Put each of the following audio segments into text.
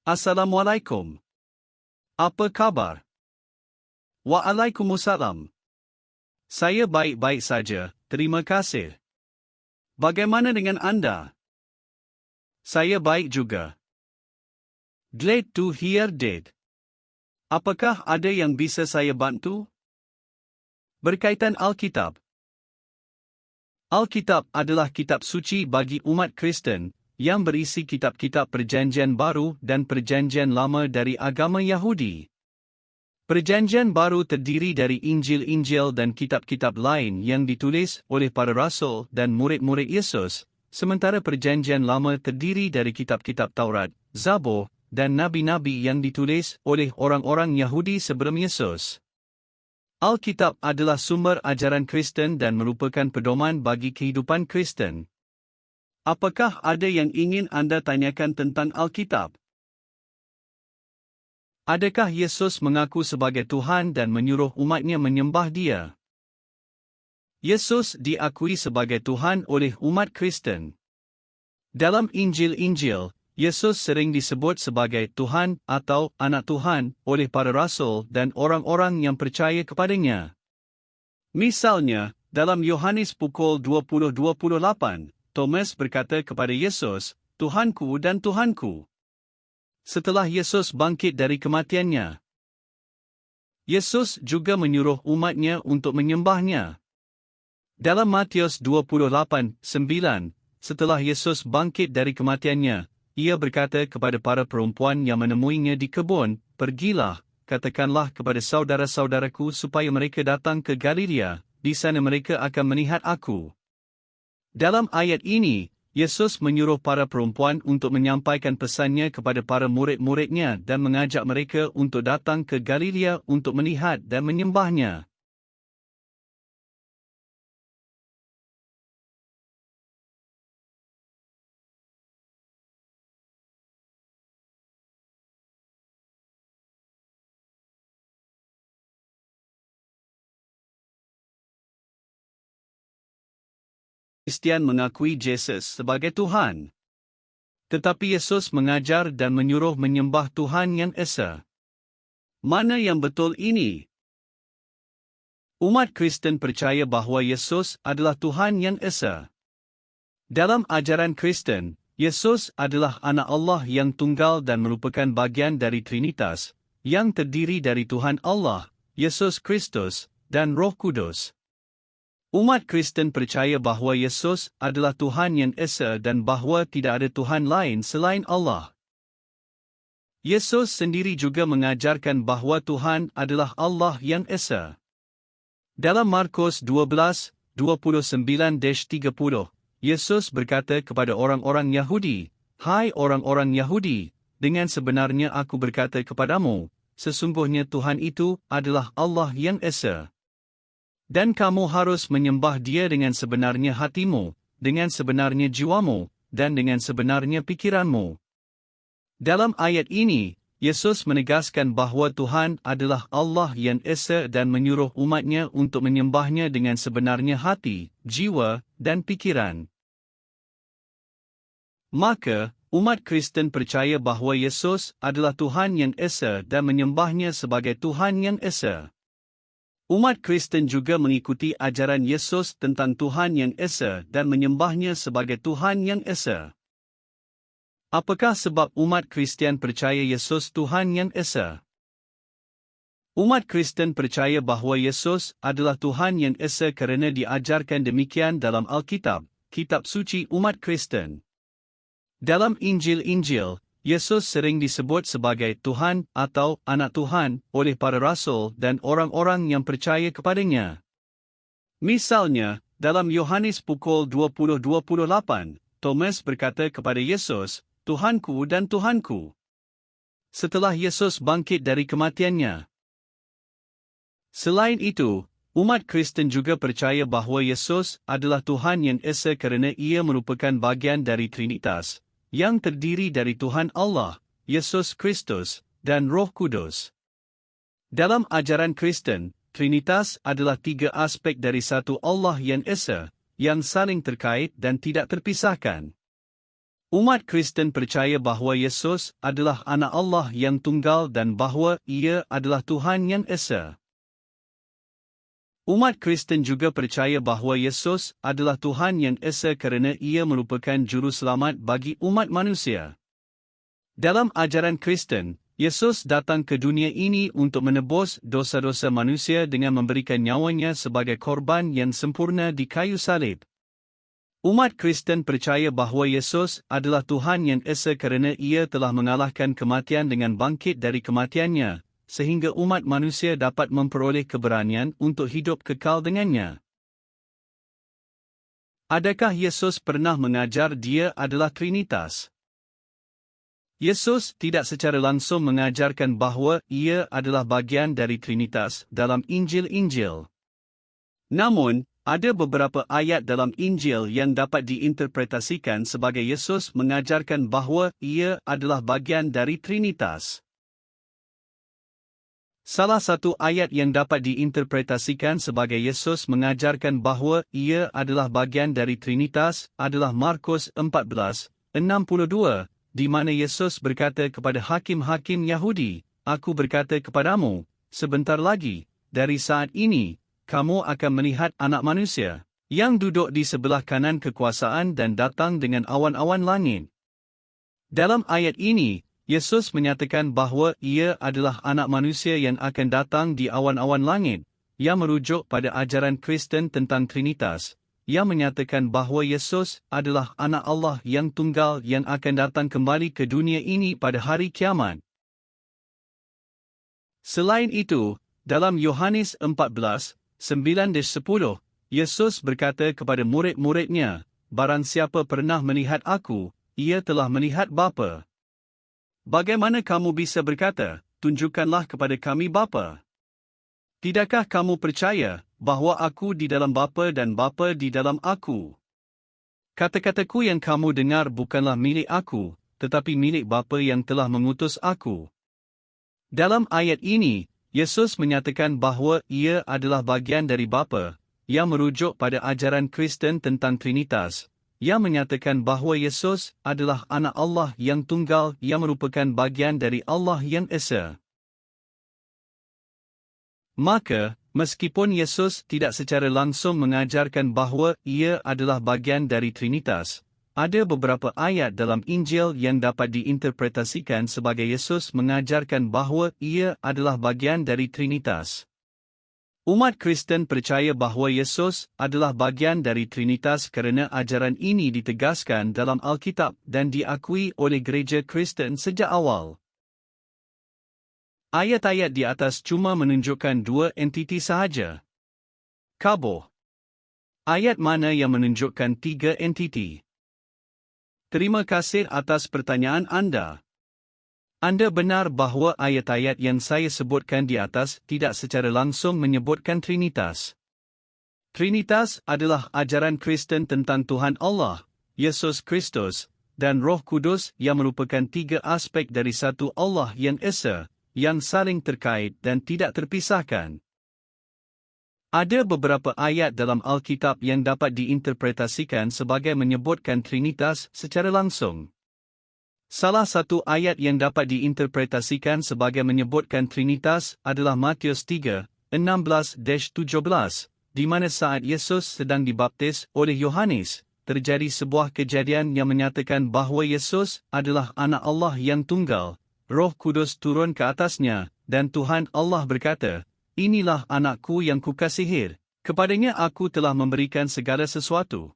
Assalamualaikum. Apa khabar? Waalaikumsalam. Saya baik-baik saja, terima kasih. Bagaimana dengan anda? Saya baik juga. Glad to hear that. Apakah ada yang bisa saya bantu? Berkaitan Alkitab. Alkitab adalah kitab suci bagi umat Kristen, yang berisi kitab-kitab Perjanjian Baru dan Perjanjian Lama dari agama Yahudi. Perjanjian Baru terdiri dari Injil-Injil dan kitab-kitab lain yang ditulis oleh para rasul dan murid-murid Yesus, sementara Perjanjian Lama terdiri dari kitab-kitab Taurat, Zabur, dan nabi-nabi yang ditulis oleh orang-orang Yahudi sebelum Yesus. Alkitab adalah sumber ajaran Kristen dan merupakan pedoman bagi kehidupan Kristen. Apakah ada yang ingin anda tanyakan tentang Alkitab? Adakah Yesus mengaku sebagai Tuhan dan menyuruh umatnya menyembah Dia? Yesus diakui sebagai Tuhan oleh umat Kristen. Dalam Injil-Injil, Yesus sering disebut sebagai Tuhan atau Anak Tuhan oleh para rasul dan orang-orang yang percaya kepadanya. Misalnya, dalam Yohanes pukul 20:28, Thomas berkata kepada Yesus, "Tuhanku dan Tuhanku." Setelah Yesus bangkit dari kematiannya, Yesus juga menyuruh umatnya untuk menyembahnya. Dalam Matius 28:9, setelah Yesus bangkit dari kematiannya, Ia berkata kepada para perempuan yang menemuinya di kebun, "Pergilah, katakanlah kepada saudara-saudaraku supaya mereka datang ke Galilea, di sana mereka akan melihat aku." Dalam ayat ini, Yesus menyuruh para perempuan untuk menyampaikan pesannya kepada para murid-muridnya dan mengajak mereka untuk datang ke Galilea untuk melihat dan menyembahnya. Kristian mengakui Yesus sebagai Tuhan. Tetapi Yesus mengajar dan menyuruh menyembah Tuhan yang Esa. Mana yang betul ini? Umat Kristen percaya bahawa Yesus adalah Tuhan yang Esa. Dalam ajaran Kristen, Yesus adalah Anak Allah yang tunggal dan merupakan bagian dari Trinitas, yang terdiri dari Tuhan Allah, Yesus Kristus, dan Roh Kudus. Umat Kristen percaya bahawa Yesus adalah Tuhan yang Esa dan bahawa tidak ada Tuhan lain selain Allah. Yesus sendiri juga mengajarkan bahawa Tuhan adalah Allah yang Esa. Dalam Markus 12:29-30, Yesus berkata kepada orang-orang Yahudi, "Hai orang-orang Yahudi, dengan sebenarnya aku berkata kepadamu, sesungguhnya Tuhan itu adalah Allah yang Esa. Dan kamu harus menyembah Dia dengan sebenarnya hatimu, dengan sebenarnya jiwamu, dan dengan sebenarnya pikiranmu." Dalam ayat ini, Yesus menegaskan bahawa Tuhan adalah Allah yang Esa dan menyuruh umatnya untuk menyembahnya dengan sebenarnya hati, jiwa, dan pikiran. Maka, umat Kristen percaya bahawa Yesus adalah Tuhan yang Esa dan menyembahnya sebagai Tuhan yang Esa. Umat Kristen juga mengikuti ajaran Yesus tentang Tuhan yang Esa dan menyembahnya sebagai Tuhan yang Esa. Apakah sebab umat Kristian percaya Yesus Tuhan yang Esa? Umat Kristen percaya bahawa Yesus adalah Tuhan yang Esa kerana diajarkan demikian dalam Alkitab, kitab suci umat Kristen. Dalam Injil-Injil, Yesus sering disebut sebagai Tuhan atau Anak Tuhan oleh para rasul dan orang-orang yang percaya kepadanya. Misalnya, dalam Yohanes pukul 20:28, Thomas berkata kepada Yesus, "Tuhanku dan Tuhanku." Setelah Yesus bangkit dari kematiannya. Selain itu, umat Kristen juga percaya bahawa Yesus adalah Tuhan yang Esa kerana Ia merupakan bagian dari Trinitas, yang terdiri dari Tuhan Allah, Yesus Kristus, dan Roh Kudus. Dalam ajaran Kristen, Trinitas adalah tiga aspek dari satu Allah yang Esa, yang saling terkait dan tidak terpisahkan. Umat Kristen percaya bahawa Yesus adalah anak Allah yang tunggal dan bahawa Ia adalah Tuhan yang Esa. Umat Kristen juga percaya bahawa Yesus adalah Tuhan yang Esa kerana Ia merupakan juru selamat bagi umat manusia. Dalam ajaran Kristen, Yesus datang ke dunia ini untuk menebus dosa-dosa manusia dengan memberikan nyawanya sebagai korban yang sempurna di kayu salib. Umat Kristen percaya bahawa Yesus adalah Tuhan yang Esa kerana Ia telah mengalahkan kematian dengan bangkit dari kematiannya, sehingga umat manusia dapat memperoleh keberanian untuk hidup kekal dengannya. Adakah Yesus pernah mengajar Dia adalah Trinitas? Yesus tidak secara langsung mengajarkan bahawa Ia adalah bahagian dari Trinitas dalam Injil-Injil. Namun, ada beberapa ayat dalam Injil yang dapat diinterpretasikan sebagai Yesus mengajarkan bahawa Ia adalah bahagian dari Trinitas. Salah satu ayat yang dapat diinterpretasikan sebagai Yesus mengajarkan bahawa Ia adalah bahagian dari Trinitas adalah Markus 14:62, di mana Yesus berkata kepada hakim-hakim Yahudi, "Aku berkata kepadamu, sebentar lagi, dari saat ini, kamu akan melihat Anak Manusia, yang duduk di sebelah kanan kekuasaan dan datang dengan awan-awan langit." Dalam ayat ini, Yesus menyatakan bahawa Ia adalah Anak Manusia yang akan datang di awan-awan langit, yang merujuk pada ajaran Kristen tentang Trinitas, yang menyatakan bahawa Yesus adalah Anak Allah yang tunggal yang akan datang kembali ke dunia ini pada hari kiamat. Selain itu, dalam Yohanes 14:9-10, Yesus berkata kepada murid-muridnya, "Barang siapa pernah melihat Aku, ia telah melihat Bapa. Bagaimana kamu bisa berkata, 'Tunjukkanlah kepada kami Bapa'? Tidakkah kamu percaya bahawa Aku di dalam Bapa dan Bapa di dalam Aku? Kata-kataku yang kamu dengar bukanlah milik Aku, tetapi milik Bapa yang telah mengutus Aku." Dalam ayat ini, Yesus menyatakan bahawa Ia adalah bahagian dari Bapa, yang merujuk pada ajaran Kristen tentang Trinitas, yang menyatakan bahawa Yesus adalah Anak Allah yang tunggal yang merupakan bahagian dari Allah yang Esa. Maka, meskipun Yesus tidak secara langsung mengajarkan bahawa Ia adalah bahagian dari Trinitas, ada beberapa ayat dalam Injil yang dapat diinterpretasikan sebagai Yesus mengajarkan bahawa Ia adalah bahagian dari Trinitas. Umat Kristen percaya bahawa Yesus adalah bahagian dari Trinitas kerana ajaran ini ditegaskan dalam Alkitab dan diakui oleh gereja Kristen sejak awal. Ayat-ayat di atas cuma menunjukkan dua entiti sahaja. Kaboh. Ayat mana yang menunjukkan tiga entiti? Terima kasih atas pertanyaan anda. Anda benar bahawa ayat-ayat yang saya sebutkan di atas tidak secara langsung menyebutkan Trinitas. Trinitas adalah ajaran Kristen tentang Tuhan Allah, Yesus Kristus, dan Roh Kudus yang merupakan tiga aspek dari satu Allah yang Esa, yang saling terkait dan tidak terpisahkan. Ada beberapa ayat dalam Alkitab yang dapat diinterpretasikan sebagai menyebutkan Trinitas secara langsung. Salah satu ayat yang dapat diinterpretasikan sebagai menyebutkan Trinitas adalah Matius 3:16-17, di mana saat Yesus sedang dibaptis oleh Yohanes, terjadi sebuah kejadian yang menyatakan bahawa Yesus adalah Anak Allah yang tunggal, Roh Kudus turun ke atasnya, dan Tuhan Allah berkata, "Inilah anakku yang kukasihi, kepadanya aku telah memberikan segala sesuatu."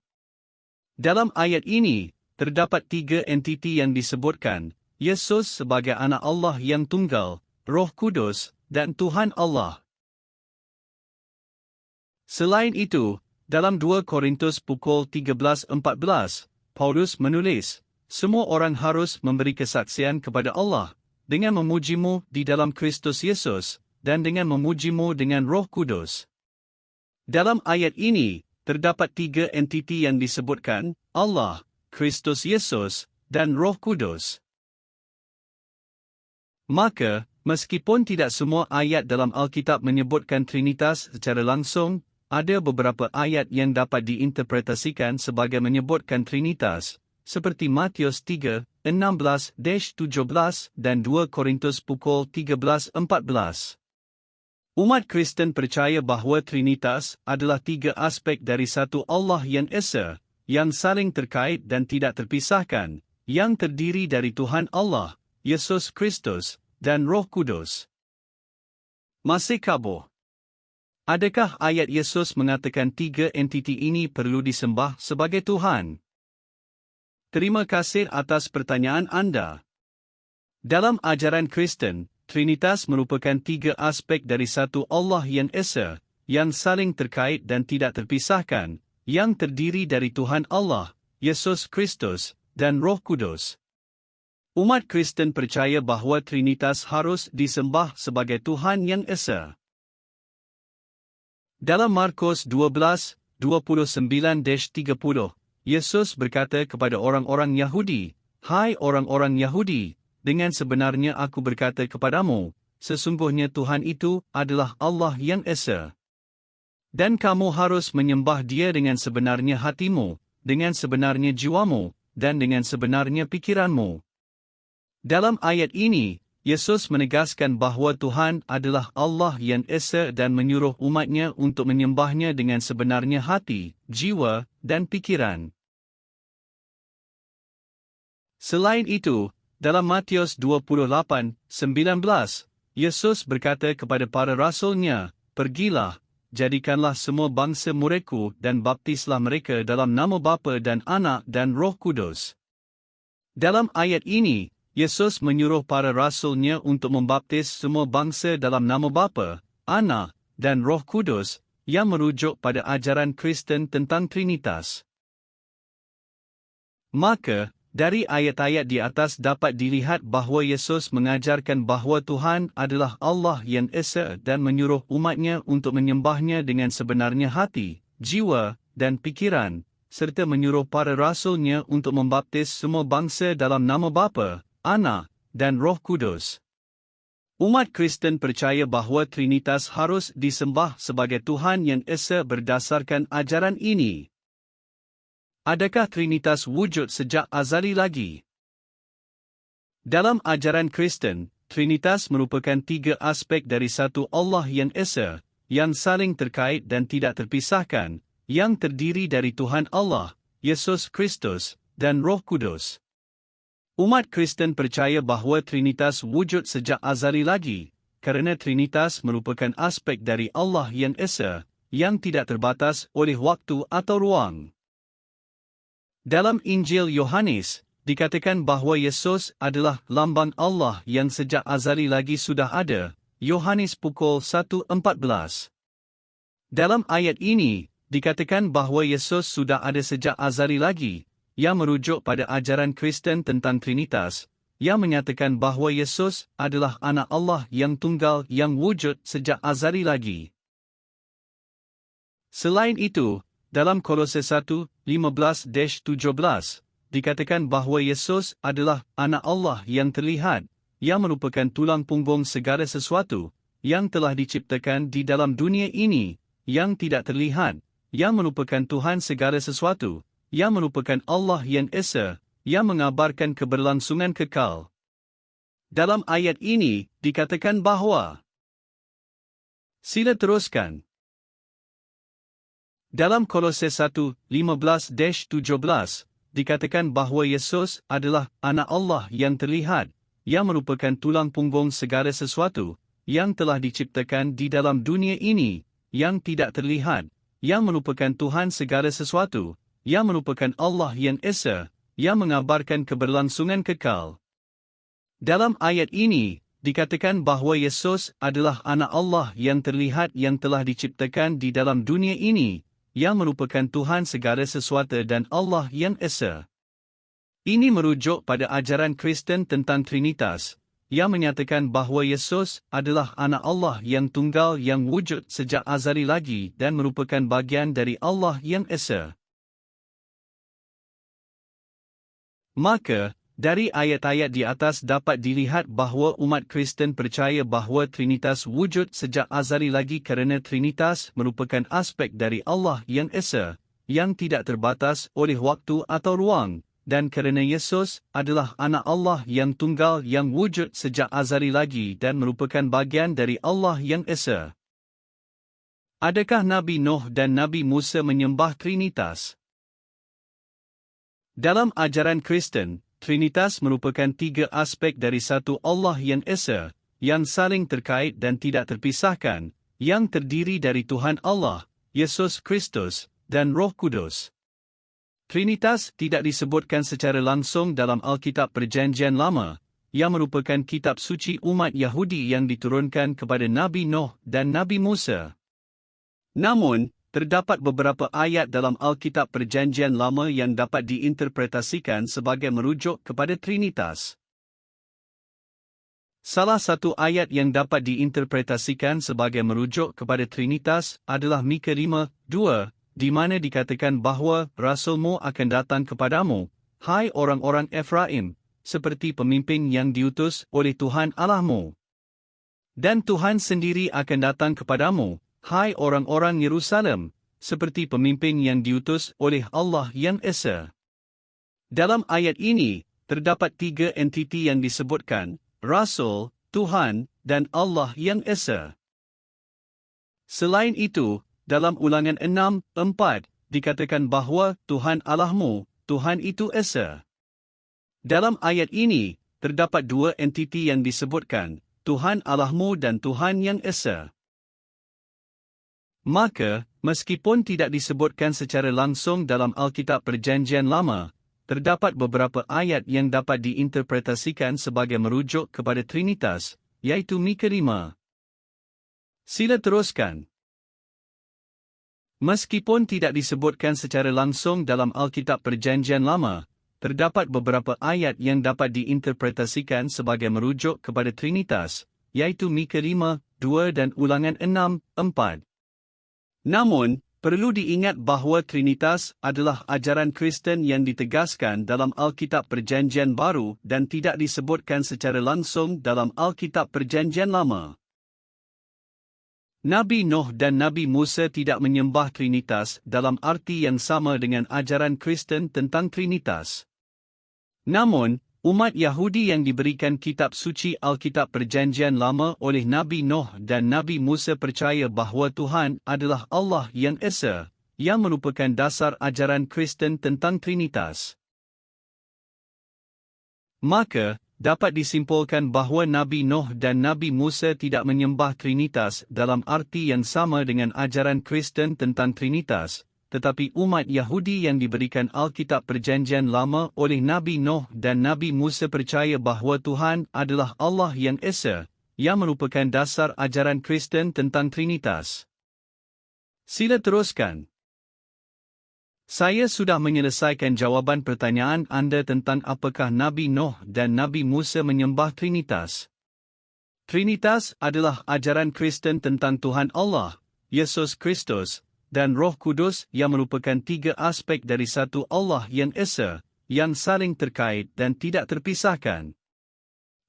Dalam ayat ini, terdapat tiga entiti yang disebutkan, Yesus sebagai Anak Allah yang tunggal, Roh Kudus, dan Tuhan Allah. Selain itu, dalam 2 Korintus pukul 13:14, Paulus menulis, "Semua orang harus memberi kesaksian kepada Allah, dengan memujimu di dalam Kristus Yesus, dan dengan memujimu dengan Roh Kudus." Dalam ayat ini, terdapat tiga entiti yang disebutkan, Allah, Kristus Yesus, dan Roh Kudus. Maka, meskipun tidak semua ayat dalam Alkitab menyebutkan Trinitas secara langsung, ada beberapa ayat yang dapat diinterpretasikan sebagai menyebutkan Trinitas, seperti Matius 3:16-17 dan 2 Korintus 13:14. Umat Kristen percaya bahawa Trinitas adalah tiga aspek dari satu Allah yang Esa, yang saling terkait dan tidak terpisahkan, yang terdiri dari Tuhan Allah, Yesus Kristus, dan Roh Kudus. Masih kabur. Adakah ayat Yesus mengatakan tiga entiti ini perlu disembah sebagai Tuhan? Terima kasih atas pertanyaan anda. Dalam ajaran Kristen, Trinitas merupakan tiga aspek dari satu Allah yang Esa, yang saling terkait dan tidak terpisahkan, yang terdiri dari Tuhan Allah, Yesus Kristus, dan Roh Kudus. Umat Kristen percaya bahawa Trinitas harus disembah sebagai Tuhan yang Esa. Dalam Markus 12:29-30, Yesus berkata kepada orang-orang Yahudi, "Hai orang-orang Yahudi, dengan sebenarnya aku berkata kepadamu, sesungguhnya Tuhan itu adalah Allah yang Esa. Dan kamu harus menyembah Dia dengan sebenarnya hatimu, dengan sebenarnya jiwamu, dan dengan sebenarnya pikiranmu." Dalam ayat ini, Yesus menegaskan bahawa Tuhan adalah Allah yang Esa dan menyuruh umatnya untuk menyembahnya dengan sebenarnya hati, jiwa, dan pikiran. Selain itu, dalam Matius 28:19, Yesus berkata kepada para rasul-Nya, "Pergilah, jadikanlah semua bangsa muridku dan baptislah mereka dalam nama Bapa dan Anak dan Roh Kudus." Dalam ayat ini, Yesus menyuruh para rasul-Nya untuk membaptis semua bangsa dalam nama Bapa, Anak, dan Roh Kudus, yang merujuk pada ajaran Kristen tentang Trinitas. Maka, dari ayat-ayat di atas dapat dilihat bahawa Yesus mengajarkan bahawa Tuhan adalah Allah yang Esa dan menyuruh umatnya untuk menyembahnya dengan sebenarnya hati, jiwa, dan pikiran, serta menyuruh para rasul-Nya untuk membaptis semua bangsa dalam nama Bapa, Anak, dan Roh Kudus. Umat Kristen percaya bahawa Trinitas harus disembah sebagai Tuhan yang Esa berdasarkan ajaran ini. Adakah Trinitas wujud sejak azali lagi? Dalam ajaran Kristen, Trinitas merupakan tiga aspek dari satu Allah yang Esa, yang saling terkait dan tidak terpisahkan, yang terdiri dari Tuhan Allah, Yesus Kristus, dan Roh Kudus. Umat Kristen percaya bahawa Trinitas wujud sejak azali lagi, kerana Trinitas merupakan aspek dari Allah yang Esa, yang tidak terbatas oleh waktu atau ruang. Dalam Injil Yohanes, dikatakan bahawa Yesus adalah lambang Allah yang sejak azali lagi sudah ada, Yohanes pukul 1:14. Dalam ayat ini, dikatakan bahawa Yesus sudah ada sejak azali lagi, yang merujuk pada ajaran Kristen tentang Trinitas, yang menyatakan bahawa Yesus adalah anak Allah yang tunggal yang wujud sejak azali lagi. Selain itu, dalam Kolose 1:15-17, dikatakan bahawa Yesus adalah anak Allah yang terlihat, yang merupakan tulang punggung segala sesuatu, yang telah diciptakan di dalam dunia ini, yang tidak terlihat, yang merupakan Tuhan segala sesuatu, yang merupakan Allah yang Esa, yang mengabarkan keberlangsungan kekal. Dalam ayat ini, dikatakan bahawa, sila teruskan. Dalam Kolose 1:15-17, dikatakan bahawa Yesus adalah anak Allah yang terlihat, yang merupakan tulang punggung segala sesuatu, yang telah diciptakan di dalam dunia ini, yang tidak terlihat, yang merupakan Tuhan segala sesuatu, yang merupakan Allah yang Esa, yang mengabarkan keberlangsungan kekal. Dalam ayat ini, dikatakan bahawa Yesus adalah anak Allah yang terlihat yang telah diciptakan di dalam dunia ini, yang merupakan Tuhan segala sesuatu dan Allah yang Esa. Ini merujuk pada ajaran Kristen tentang Trinitas, yang menyatakan bahawa Yesus adalah anak Allah yang tunggal yang wujud sejak azali lagi dan merupakan bagian dari Allah yang Esa. Maka, dari ayat-ayat di atas dapat dilihat bahawa umat Kristen percaya bahawa Trinitas wujud sejak azali lagi kerana Trinitas merupakan aspek dari Allah yang Esa, yang tidak terbatas oleh waktu atau ruang, dan kerana Yesus adalah anak Allah yang tunggal yang wujud sejak azali lagi dan merupakan bagian dari Allah yang Esa. Adakah Nabi Nuh dan Nabi Musa menyembah Trinitas? Dalam ajaran Kristen, Trinitas merupakan tiga aspek dari satu Allah yang Esa, yang saling terkait dan tidak terpisahkan, yang terdiri dari Tuhan Allah, Yesus Kristus, dan Roh Kudus. Trinitas tidak disebutkan secara langsung dalam Alkitab Perjanjian Lama, yang merupakan kitab suci umat Yahudi yang diturunkan kepada Nabi Nuh dan Nabi Musa. Namun, terdapat beberapa ayat dalam Alkitab Perjanjian Lama yang dapat diinterpretasikan sebagai merujuk kepada Trinitas. Salah satu ayat yang dapat diinterpretasikan sebagai merujuk kepada Trinitas adalah Mika 5:2, di mana dikatakan bahawa Rasulmu akan datang kepadamu, hai orang-orang Efraim, seperti pemimpin yang diutus oleh Tuhan Allahmu. Dan Tuhan sendiri akan datang kepadamu, hai orang-orang Yerusalem, seperti pemimpin yang diutus oleh Allah yang Esa. Dalam ayat ini, terdapat tiga entiti yang disebutkan, Rasul, Tuhan, dan Allah yang Esa. Selain itu, dalam Ulangan 6:4, dikatakan bahawa Tuhan Allahmu, Tuhan itu Esa. Dalam ayat ini, terdapat dua entiti yang disebutkan, Tuhan Allahmu dan Tuhan yang Esa. Maka, meskipun tidak disebutkan secara langsung dalam Alkitab Perjanjian Lama, terdapat beberapa ayat yang dapat diinterpretasikan sebagai merujuk kepada Trinitas, iaitu Mika 5. Sila teruskan. Meskipun tidak disebutkan secara langsung dalam Alkitab Perjanjian Lama, terdapat beberapa ayat yang dapat diinterpretasikan sebagai merujuk kepada Trinitas, iaitu Mika 5:2 dan Ulangan 6:4. Namun, perlu diingat bahawa Trinitas adalah ajaran Kristen yang ditegaskan dalam Alkitab Perjanjian Baru dan tidak disebutkan secara langsung dalam Alkitab Perjanjian Lama. Nabi Nuh dan Nabi Musa tidak menyembah Trinitas dalam arti yang sama dengan ajaran Kristen tentang Trinitas. Namun, umat Yahudi yang diberikan kitab suci Alkitab Perjanjian Lama oleh Nabi Nuh dan Nabi Musa percaya bahawa Tuhan adalah Allah yang Esa, yang merupakan dasar ajaran Kristen tentang Trinitas. Maka, dapat disimpulkan bahawa Nabi Nuh dan Nabi Musa tidak menyembah Trinitas dalam arti yang sama dengan ajaran Kristen tentang Trinitas, tetapi umat Yahudi yang diberikan Alkitab Perjanjian Lama oleh Nabi Nuh dan Nabi Musa percaya bahawa Tuhan adalah Allah yang Esa, yang merupakan dasar ajaran Kristen tentang Trinitas. Sila teruskan. Saya sudah menyelesaikan jawapan pertanyaan anda tentang apakah Nabi Nuh dan Nabi Musa menyembah Trinitas. Trinitas adalah ajaran Kristen tentang Tuhan Allah, Yesus Kristus, dan Roh Kudus yang merupakan tiga aspek dari satu Allah yang Esa, yang saling terkait dan tidak terpisahkan.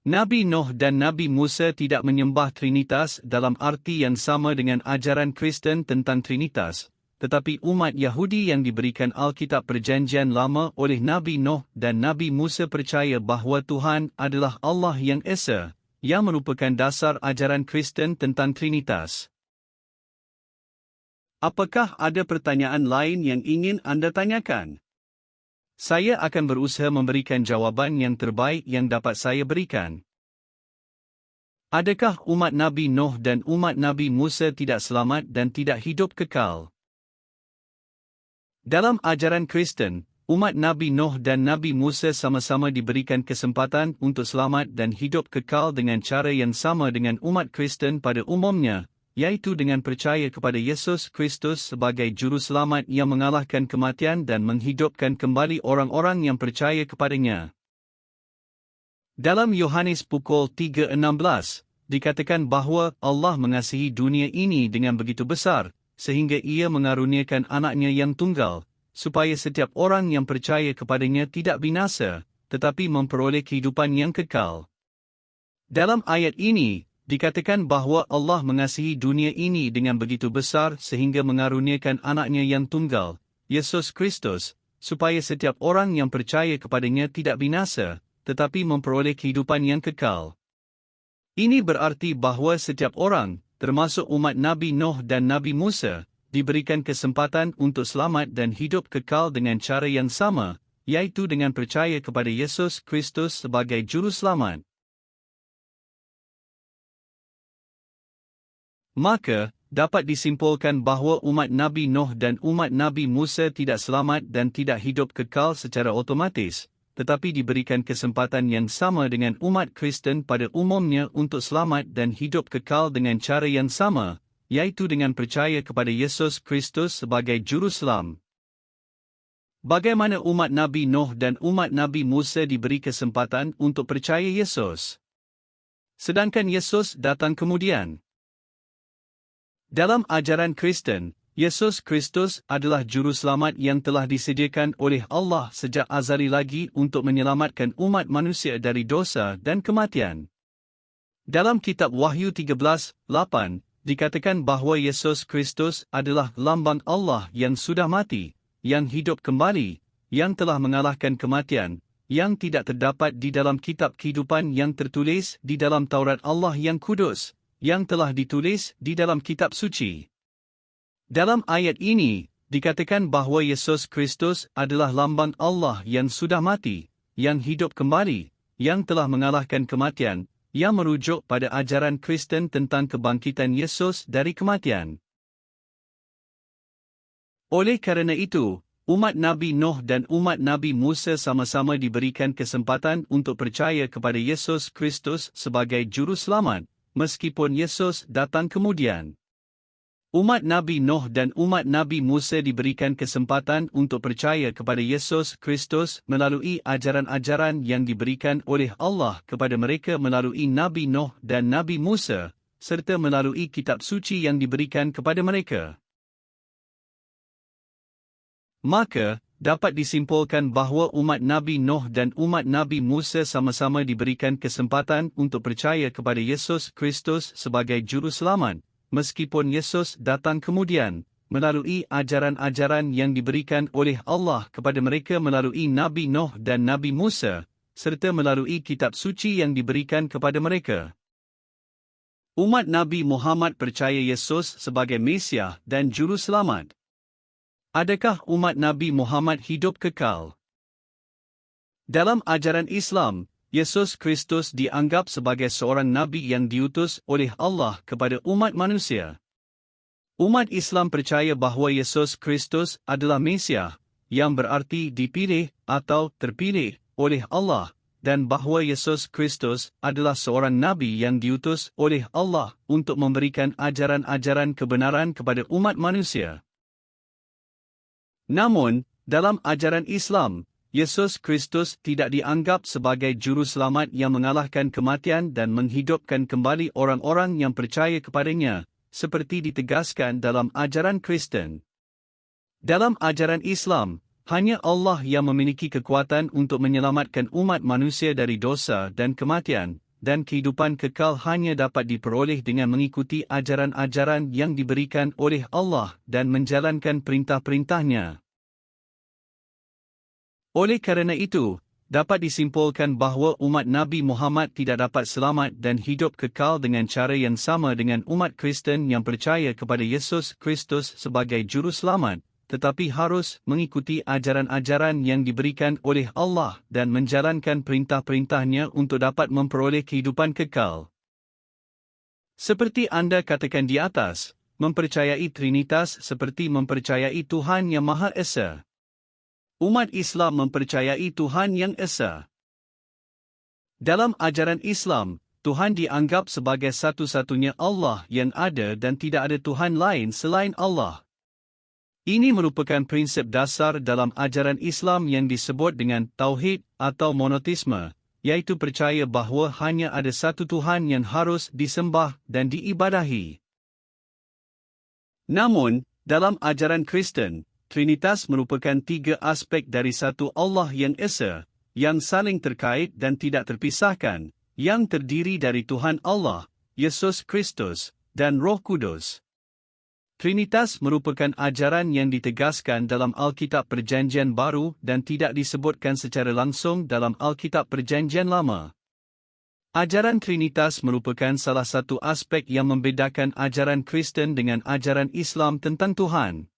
Nabi Nuh dan Nabi Musa tidak menyembah Trinitas dalam arti yang sama dengan ajaran Kristen tentang Trinitas, tetapi umat Yahudi yang diberikan Alkitab Perjanjian Lama oleh Nabi Nuh dan Nabi Musa percaya bahawa Tuhan adalah Allah yang Esa, yang merupakan dasar ajaran Kristen tentang Trinitas. Apakah ada pertanyaan lain yang ingin anda tanyakan? Saya akan berusaha memberikan jawapan yang terbaik yang dapat saya berikan. Adakah umat Nabi Nuh dan umat Nabi Musa tidak selamat dan tidak hidup kekal? Dalam ajaran Kristen, umat Nabi Nuh dan Nabi Musa sama-sama diberikan kesempatan untuk selamat dan hidup kekal dengan cara yang sama dengan umat Kristen pada umumnya, yaitu dengan percaya kepada Yesus Kristus sebagai juru selamat yang mengalahkan kematian dan menghidupkan kembali orang-orang yang percaya kepadanya. Dalam Yohanes pukul 3:16, dikatakan bahawa Allah mengasihi dunia ini dengan begitu besar, sehingga ia mengaruniakan anaknya yang tunggal, supaya setiap orang yang percaya kepadanya tidak binasa, tetapi memperoleh kehidupan yang kekal. Dalam ayat ini, dikatakan bahawa Allah mengasihi dunia ini dengan begitu besar sehingga mengaruniakan anaknya yang tunggal, Yesus Kristus, supaya setiap orang yang percaya kepadanya tidak binasa, tetapi memperoleh kehidupan yang kekal. Ini berarti bahawa setiap orang, termasuk umat Nabi Nuh dan Nabi Musa, diberikan kesempatan untuk selamat dan hidup kekal dengan cara yang sama, yaitu dengan percaya kepada Yesus Kristus sebagai Juru Selamat. Maka, dapat disimpulkan bahawa umat Nabi Nuh dan umat Nabi Musa tidak selamat dan tidak hidup kekal secara otomatis, tetapi diberikan kesempatan yang sama dengan umat Kristen pada umumnya untuk selamat dan hidup kekal dengan cara yang sama, yaitu dengan percaya kepada Yesus Kristus sebagai Juru Selamat. Bagaimana umat Nabi Nuh dan umat Nabi Musa diberi kesempatan untuk percaya Yesus, sedangkan Yesus datang kemudian? Dalam ajaran Kristen, Yesus Kristus adalah Juru Selamat yang telah disediakan oleh Allah sejak azali lagi untuk menyelamatkan umat manusia dari dosa dan kematian. Dalam kitab Wahyu 13:8, dikatakan bahawa Yesus Kristus adalah lambang Allah yang sudah mati, yang hidup kembali, yang telah mengalahkan kematian, yang tidak terdapat di dalam kitab kehidupan yang tertulis di dalam Taurat Allah yang kudus, yang telah ditulis di dalam kitab suci. Dalam ayat ini, dikatakan bahawa Yesus Kristus adalah lambang Allah yang sudah mati, yang hidup kembali, yang telah mengalahkan kematian, yang merujuk pada ajaran Kristen tentang kebangkitan Yesus dari kematian. Oleh kerana itu, umat Nabi Nuh dan umat Nabi Musa sama-sama diberikan kesempatan untuk percaya kepada Yesus Kristus sebagai Juru Selamat, meskipun Yesus datang kemudian. Umat Nabi Nuh dan umat Nabi Musa diberikan kesempatan untuk percaya kepada Yesus Kristus melalui ajaran-ajaran yang diberikan oleh Allah kepada mereka melalui Nabi Nuh dan Nabi Musa, serta melalui kitab suci yang diberikan kepada mereka. Maka, dapat disimpulkan bahawa umat Nabi Nuh dan umat Nabi Musa sama-sama diberikan kesempatan untuk percaya kepada Yesus Kristus sebagai Juru Selamat, meskipun Yesus datang kemudian, melalui ajaran-ajaran yang diberikan oleh Allah kepada mereka melalui Nabi Nuh dan Nabi Musa, serta melalui kitab suci yang diberikan kepada mereka. Umat Nabi Muhammad percaya Yesus sebagai Mesias dan Juru Selamat. Adakah umat Nabi Muhammad hidup kekal? Dalam ajaran Islam, Yesus Kristus dianggap sebagai seorang Nabi yang diutus oleh Allah kepada umat manusia. Umat Islam percaya bahawa Yesus Kristus adalah Mesias, yang berarti dipilih atau terpilih oleh Allah, dan bahawa Yesus Kristus adalah seorang Nabi yang diutus oleh Allah untuk memberikan ajaran-ajaran kebenaran kepada umat manusia. Namun, dalam ajaran Islam, Yesus Kristus tidak dianggap sebagai Juru Selamat yang mengalahkan kematian dan menghidupkan kembali orang-orang yang percaya kepadanya, seperti ditegaskan dalam ajaran Kristen. Dalam ajaran Islam, hanya Allah yang memiliki kekuatan untuk menyelamatkan umat manusia dari dosa dan kematian, dan kehidupan kekal hanya dapat diperoleh dengan mengikuti ajaran-ajaran yang diberikan oleh Allah dan menjalankan perintah-perintahnya. Oleh kerana itu, dapat disimpulkan bahawa umat Nabi Muhammad tidak dapat selamat dan hidup kekal dengan cara yang sama dengan umat Kristen yang percaya kepada Yesus Kristus sebagai Juru Selamat, tetapi harus mengikuti ajaran-ajaran yang diberikan oleh Allah dan menjalankan perintah-perintahnya untuk dapat memperoleh kehidupan kekal. Seperti anda katakan di atas, mempercayai Trinitas seperti mempercayai Tuhan Yang Maha Esa. Umat Islam mempercayai Tuhan Yang Esa. Dalam ajaran Islam, Tuhan dianggap sebagai satu-satunya Allah yang ada dan tidak ada Tuhan lain selain Allah. Ini merupakan prinsip dasar dalam ajaran Islam yang disebut dengan Tauhid atau Monoteisme, iaitu percaya bahawa hanya ada satu Tuhan yang harus disembah dan diibadahi. Namun, dalam ajaran Kristen, Trinitas merupakan tiga aspek dari satu Allah yang Esa, yang saling terkait dan tidak terpisahkan, yang terdiri dari Tuhan Allah, Yesus Kristus, dan Roh Kudus. Trinitas merupakan ajaran yang ditegaskan dalam Alkitab Perjanjian Baru dan tidak disebutkan secara langsung dalam Alkitab Perjanjian Lama. Ajaran Trinitas merupakan salah satu aspek yang membedakan ajaran Kristen dengan ajaran Islam tentang Tuhan.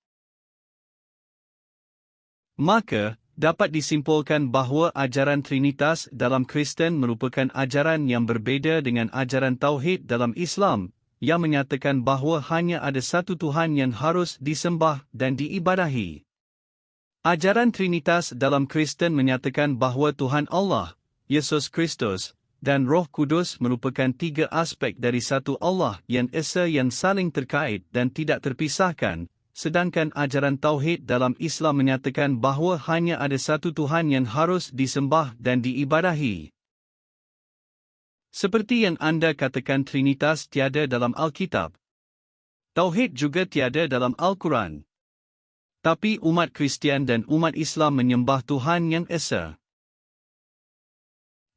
Maka, dapat disimpulkan bahawa ajaran Trinitas dalam Kristen merupakan ajaran yang berbeza dengan ajaran Tauhid dalam Islam, yang menyatakan bahawa hanya ada satu Tuhan yang harus disembah dan diibadahi. Ajaran Trinitas dalam Kristen menyatakan bahawa Tuhan Allah, Yesus Kristus, dan Roh Kudus merupakan tiga aspek dari satu Allah yang esa yang saling terkait dan tidak terpisahkan, sedangkan ajaran Tauhid dalam Islam menyatakan bahawa hanya ada satu Tuhan yang harus disembah dan diibadahi. Seperti yang anda katakan, Trinitas tiada dalam Alkitab. Tauhid juga tiada dalam Al-Quran. Tapi umat Kristian dan umat Islam menyembah Tuhan yang esa.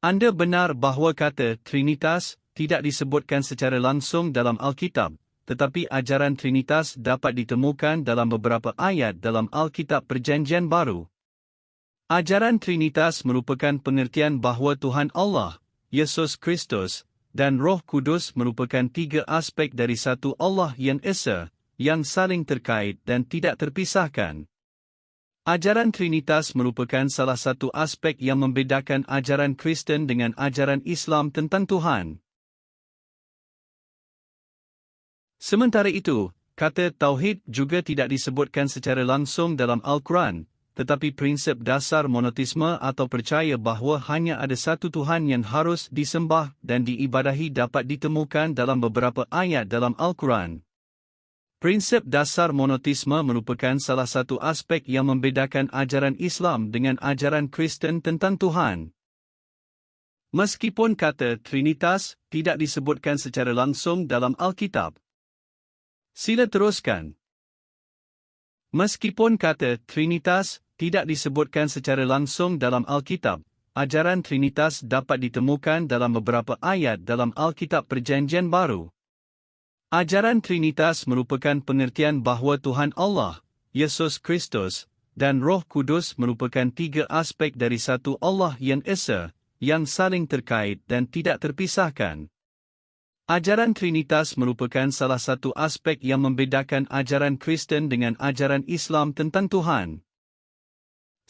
Anda benar bahawa kata Trinitas tidak disebutkan secara langsung dalam Alkitab, tetapi ajaran Trinitas dapat ditemukan dalam beberapa ayat dalam Alkitab Perjanjian Baru. Ajaran Trinitas merupakan pengertian bahawa Tuhan Allah, Yesus Kristus, dan Roh Kudus merupakan tiga aspek dari satu Allah yang esa, yang saling terkait dan tidak terpisahkan. Ajaran Trinitas merupakan salah satu aspek yang membedakan ajaran Kristen dengan ajaran Islam tentang Tuhan. Sementara itu, kata Tauhid juga tidak disebutkan secara langsung dalam Al-Quran, tetapi prinsip dasar monoteisme atau percaya bahawa hanya ada satu Tuhan yang harus disembah dan diibadahi dapat ditemukan dalam beberapa ayat dalam Al-Quran. Prinsip dasar monoteisme merupakan salah satu aspek yang membedakan ajaran Islam dengan ajaran Kristen tentang Tuhan. Meskipun kata Trinitas tidak disebutkan secara langsung dalam Alkitab. Sila teruskan. Meskipun kata Trinitas tidak disebutkan secara langsung dalam Alkitab, ajaran Trinitas dapat ditemukan dalam beberapa ayat dalam Alkitab Perjanjian Baru. Ajaran Trinitas merupakan pengertian bahawa Tuhan Allah, Yesus Kristus, dan Roh Kudus merupakan tiga aspek dari satu Allah yang esa, yang saling terkait dan tidak terpisahkan. Ajaran Trinitas merupakan salah satu aspek yang membedakan ajaran Kristen dengan ajaran Islam tentang Tuhan.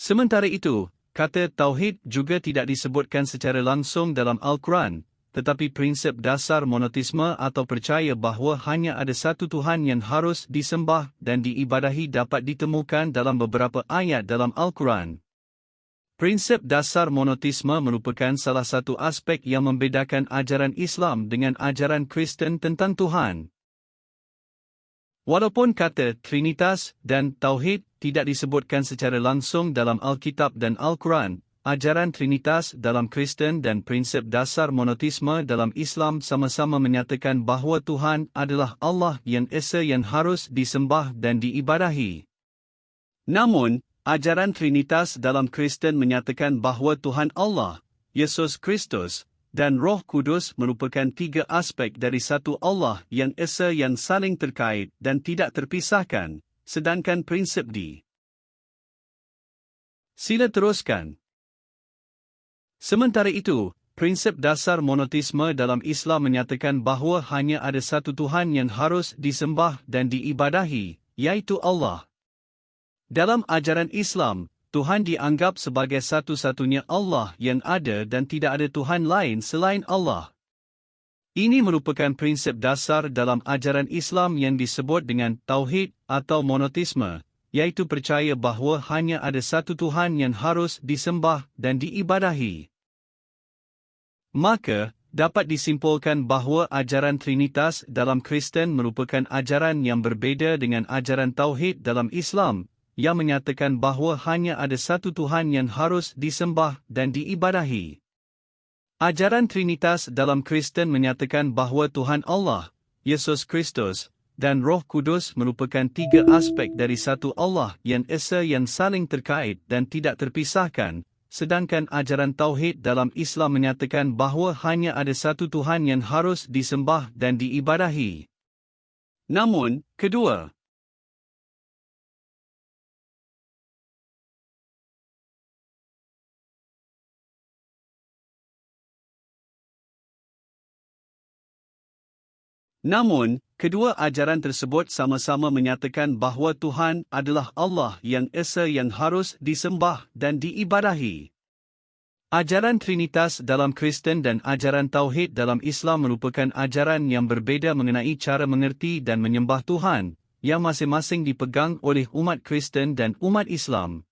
Sementara itu, kata Tauhid juga tidak disebutkan secara langsung dalam Al-Quran, tetapi prinsip dasar monoteisme atau percaya bahawa hanya ada satu Tuhan yang harus disembah dan diibadahi dapat ditemukan dalam beberapa ayat dalam Al-Quran. Prinsip dasar monoteisme merupakan salah satu aspek yang membedakan ajaran Islam dengan ajaran Kristen tentang Tuhan. Walaupun kata Trinitas dan Tauhid tidak disebutkan secara langsung dalam Alkitab dan Al-Quran, ajaran Trinitas dalam Kristen dan prinsip dasar monoteisme dalam Islam sama-sama menyatakan bahawa Tuhan adalah Allah yang esa yang harus disembah dan diibadahi. Namun, ajaran Trinitas dalam Kristen menyatakan bahawa Tuhan Allah, Yesus Kristus, dan Roh Kudus merupakan tiga aspek dari satu Allah yang esa yang saling terkait dan tidak terpisahkan, sedangkan prinsip di. Sila teruskan. Sementara itu, prinsip dasar monoteisme dalam Islam menyatakan bahawa hanya ada satu Tuhan yang harus disembah dan diibadahi, yaitu Allah. Dalam ajaran Islam, Tuhan dianggap sebagai satu-satunya Allah yang ada dan tidak ada Tuhan lain selain Allah. Ini merupakan prinsip dasar dalam ajaran Islam yang disebut dengan Tauhid atau monoteisme, yaitu percaya bahawa hanya ada satu Tuhan yang harus disembah dan diibadahi. Maka, dapat disimpulkan bahawa ajaran Trinitas dalam Kristen merupakan ajaran yang berbeza dengan ajaran Tauhid dalam Islam, yang menyatakan bahawa hanya ada satu Tuhan yang harus disembah dan diibadahi. Ajaran Trinitas dalam Kristen menyatakan bahawa Tuhan Allah, Yesus Kristus, dan Roh Kudus merupakan tiga aspek dari satu Allah yang esa yang saling terkait dan tidak terpisahkan, sedangkan ajaran Tauhid dalam Islam menyatakan bahawa hanya ada satu Tuhan yang harus disembah dan diibadahi. Namun, kedua Namun, kedua ajaran tersebut sama-sama menyatakan bahawa Tuhan adalah Allah yang Esa yang harus disembah dan diibadahi. Ajaran Trinitas dalam Kristen dan ajaran Tauhid dalam Islam merupakan ajaran yang berbeza mengenai cara mengerti dan menyembah Tuhan, yang masing-masing dipegang oleh umat Kristen dan umat Islam.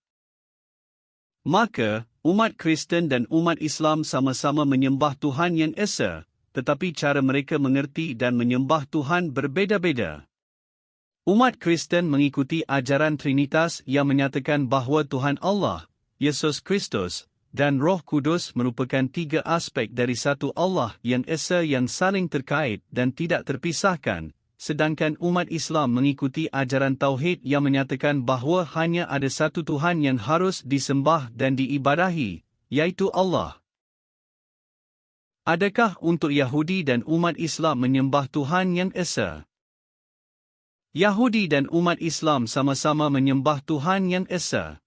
Maka, umat Kristen dan umat Islam sama-sama menyembah Tuhan yang Esa, tetapi cara mereka mengerti dan menyembah Tuhan berbeza-beza. Umat Kristen mengikuti ajaran Trinitas yang menyatakan bahawa Tuhan Allah, Yesus Kristus, dan Roh Kudus merupakan tiga aspek dari satu Allah yang Esa yang saling terkait dan tidak terpisahkan, sedangkan umat Islam mengikuti ajaran Tauhid yang menyatakan bahawa hanya ada satu Tuhan yang harus disembah dan diibadahi, yaitu Allah. Adakah untuk Yahudi dan umat Islam menyembah Tuhan yang Esa? Yahudi dan umat Islam sama-sama menyembah Tuhan yang Esa.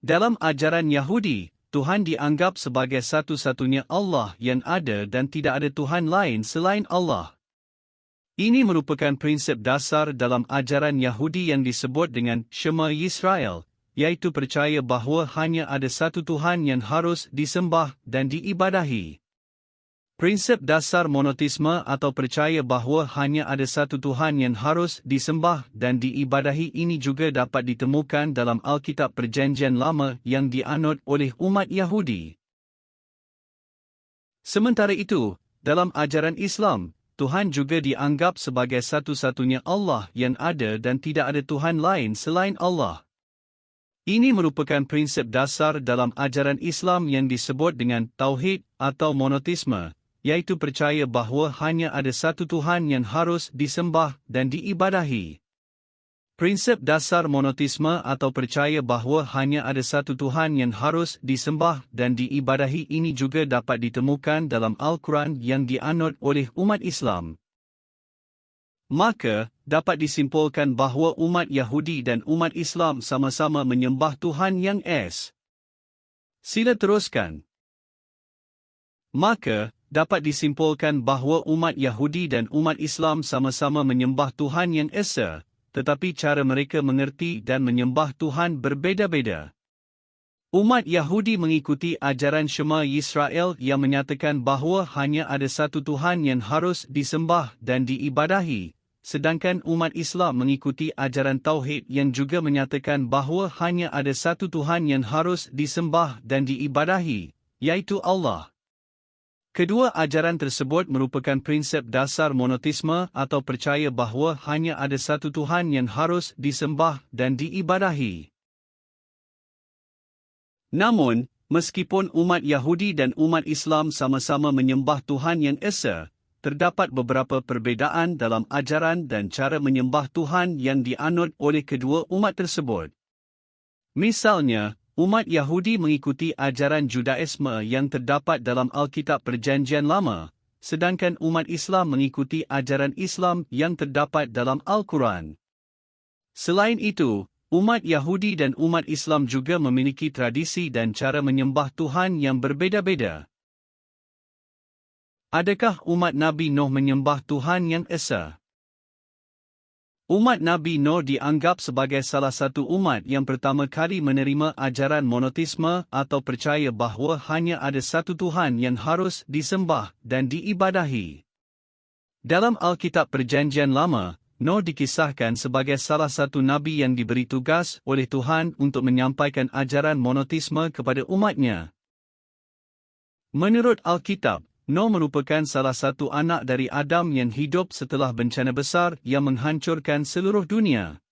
Dalam ajaran Yahudi, Tuhan dianggap sebagai satu-satunya Allah yang ada dan tidak ada Tuhan lain selain Allah. Ini merupakan prinsip dasar dalam ajaran Yahudi yang disebut dengan Shema Yisrael, iaitu percaya bahawa hanya ada satu Tuhan yang harus disembah dan diibadahi. Prinsip dasar monoteisme atau percaya bahawa hanya ada satu Tuhan yang harus disembah dan diibadahi ini juga dapat ditemukan dalam Alkitab Perjanjian Lama yang dianut oleh umat Yahudi. Sementara itu, dalam ajaran Islam, Tuhan juga dianggap sebagai satu-satunya Allah yang ada dan tidak ada Tuhan lain selain Allah. Ini merupakan prinsip dasar dalam ajaran Islam yang disebut dengan Tauhid atau monoteisme, iaitu percaya bahawa hanya ada satu Tuhan yang harus disembah dan diibadahi. Prinsip dasar monoteisme atau percaya bahawa hanya ada satu Tuhan yang harus disembah dan diibadahi ini juga dapat ditemukan dalam Al-Quran yang dianut oleh umat Islam. Maka, dapat disimpulkan bahawa umat Yahudi dan umat Islam sama-sama menyembah Tuhan yang Esa. Sila teruskan. Maka, dapat disimpulkan bahawa umat Yahudi dan umat Islam sama-sama menyembah Tuhan yang Esa, tetapi cara mereka mengerti dan menyembah Tuhan berbeza-beza. Umat Yahudi mengikuti ajaran Shema Yisrael yang menyatakan bahawa hanya ada satu Tuhan yang harus disembah dan diibadahi, sedangkan umat Islam mengikuti ajaran Tauhid yang juga menyatakan bahawa hanya ada satu Tuhan yang harus disembah dan diibadahi, yaitu Allah. Kedua ajaran tersebut merupakan prinsip dasar monoteisme atau percaya bahawa hanya ada satu Tuhan yang harus disembah dan diibadahi. Namun, meskipun umat Yahudi dan umat Islam sama-sama menyembah Tuhan yang Esa, terdapat beberapa perbezaan dalam ajaran dan cara menyembah Tuhan yang dianut oleh kedua umat tersebut. Misalnya, umat Yahudi mengikuti ajaran Judaisme yang terdapat dalam Alkitab Perjanjian Lama, sedangkan umat Islam mengikuti ajaran Islam yang terdapat dalam Al-Quran. Selain itu, umat Yahudi dan umat Islam juga memiliki tradisi dan cara menyembah Tuhan yang berbeza-beza. Adakah umat Nabi Nuh menyembah Tuhan yang Esa? Umat Nabi Nuh dianggap sebagai salah satu umat yang pertama kali menerima ajaran monoteisme atau percaya bahawa hanya ada satu Tuhan yang harus disembah dan diibadahi. Dalam Alkitab Perjanjian Lama, Nuh dikisahkan sebagai salah satu nabi yang diberi tugas oleh Tuhan untuk menyampaikan ajaran monoteisme kepada umatnya. Menurut Alkitab, Nuh merupakan salah satu anak dari Adam yang hidup setelah bencana besar yang menghancurkan seluruh dunia.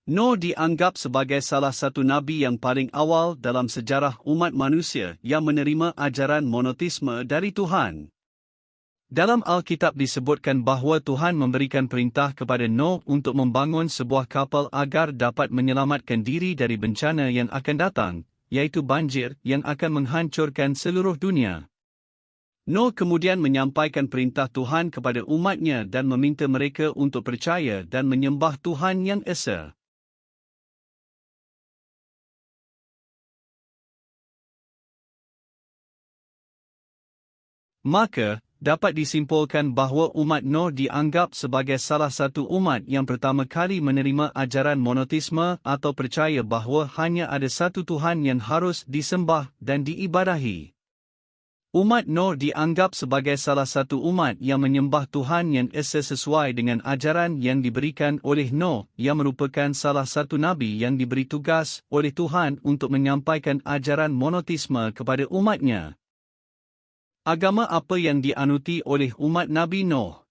Nuh dianggap sebagai salah satu nabi yang paling awal dalam sejarah umat manusia yang menerima ajaran monoteisme dari Tuhan. Dalam Alkitab disebutkan bahawa Tuhan memberikan perintah kepada Nuh untuk membangun sebuah kapal agar dapat menyelamatkan diri dari bencana yang akan datang, iaitu banjir yang akan menghancurkan seluruh dunia. Nuh kemudian menyampaikan perintah Tuhan kepada umatnya dan meminta mereka untuk percaya dan menyembah Tuhan yang Esa. Maka, dapat disimpulkan bahawa umat Nuh dianggap sebagai salah satu umat yang pertama kali menerima ajaran monoteisme atau percaya bahawa hanya ada satu Tuhan yang harus disembah dan diibadahi. Umat Nuh dianggap sebagai salah satu umat yang menyembah Tuhan yang esa sesuai dengan ajaran yang diberikan oleh Nuh, yang merupakan salah satu nabi yang diberi tugas oleh Tuhan untuk menyampaikan ajaran monoteisme kepada umatnya. Agama apa yang dianuti oleh umat Nabi Nuh?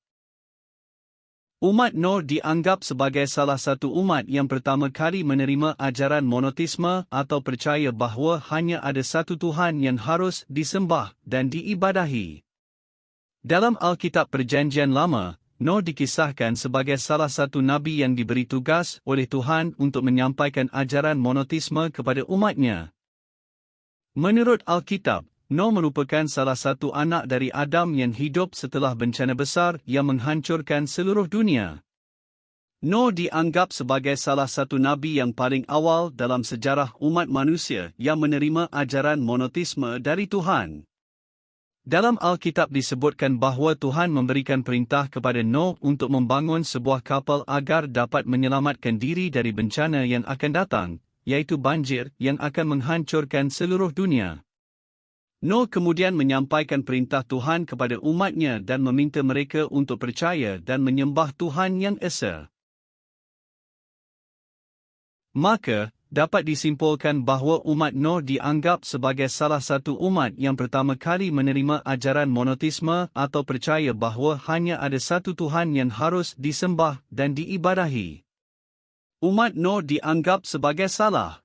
Umat Nuh dianggap sebagai salah satu umat yang pertama kali menerima ajaran monoteisme atau percaya bahawa hanya ada satu Tuhan yang harus disembah dan diibadahi. Dalam Alkitab Perjanjian Lama, Nuh dikisahkan sebagai salah satu nabi yang diberi tugas oleh Tuhan untuk menyampaikan ajaran monoteisme kepada umatnya. Menurut Alkitab, Nuh merupakan salah satu anak dari Adam yang hidup setelah bencana besar yang menghancurkan seluruh dunia. Nuh dianggap sebagai salah satu nabi yang paling awal dalam sejarah umat manusia yang menerima ajaran monoteisme dari Tuhan. Dalam Alkitab disebutkan bahawa Tuhan memberikan perintah kepada Nuh untuk membangun sebuah kapal agar dapat menyelamatkan diri dari bencana yang akan datang, iaitu banjir yang akan menghancurkan seluruh dunia. Nuh kemudian menyampaikan perintah Tuhan kepada umatnya dan meminta mereka untuk percaya dan menyembah Tuhan yang esa. Maka, dapat disimpulkan bahawa umat Nuh dianggap sebagai salah satu umat yang pertama kali menerima ajaran monoteisme atau percaya bahawa hanya ada satu Tuhan yang harus disembah dan diibadahi. Umat Nuh dianggap sebagai salah.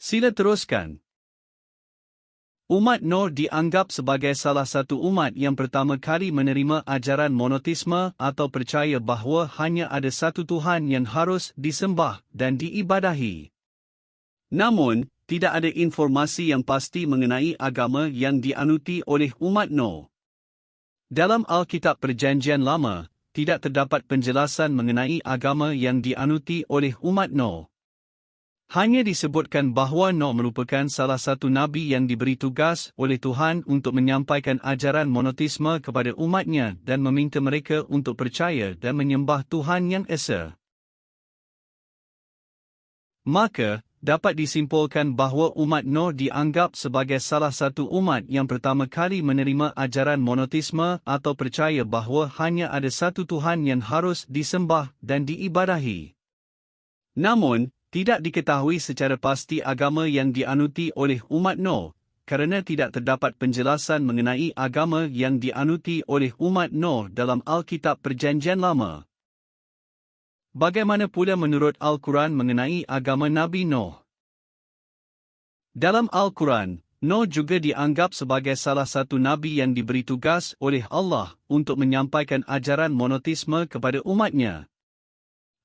Sila teruskan. Umat Nuh dianggap sebagai salah satu umat yang pertama kali menerima ajaran monoteisme atau percaya bahawa hanya ada satu Tuhan yang harus disembah dan diibadahi. Namun, tidak ada informasi yang pasti mengenai agama yang dianuti oleh umat Nuh. Dalam Alkitab Perjanjian Lama, tidak terdapat penjelasan mengenai agama yang dianuti oleh umat Nuh. Hanya disebutkan bahawa Nuh merupakan salah satu nabi yang diberi tugas oleh Tuhan untuk menyampaikan ajaran monoteisme kepada umatnya dan meminta mereka untuk percaya dan menyembah Tuhan yang esa. Maka, dapat disimpulkan bahawa umat Nuh dianggap sebagai salah satu umat yang pertama kali menerima ajaran monoteisme atau percaya bahawa hanya ada satu Tuhan yang harus disembah dan diibadahi. Namun, tidak diketahui secara pasti agama yang dianuti oleh umat Nuh, kerana tidak terdapat penjelasan mengenai agama yang dianuti oleh umat Nuh dalam Alkitab Perjanjian Lama. Bagaimana pula menurut Al-Quran mengenai agama Nabi Nuh? Dalam Al-Quran, Nuh juga dianggap sebagai salah satu nabi yang diberi tugas oleh Allah untuk menyampaikan ajaran monoteisme kepada umatnya.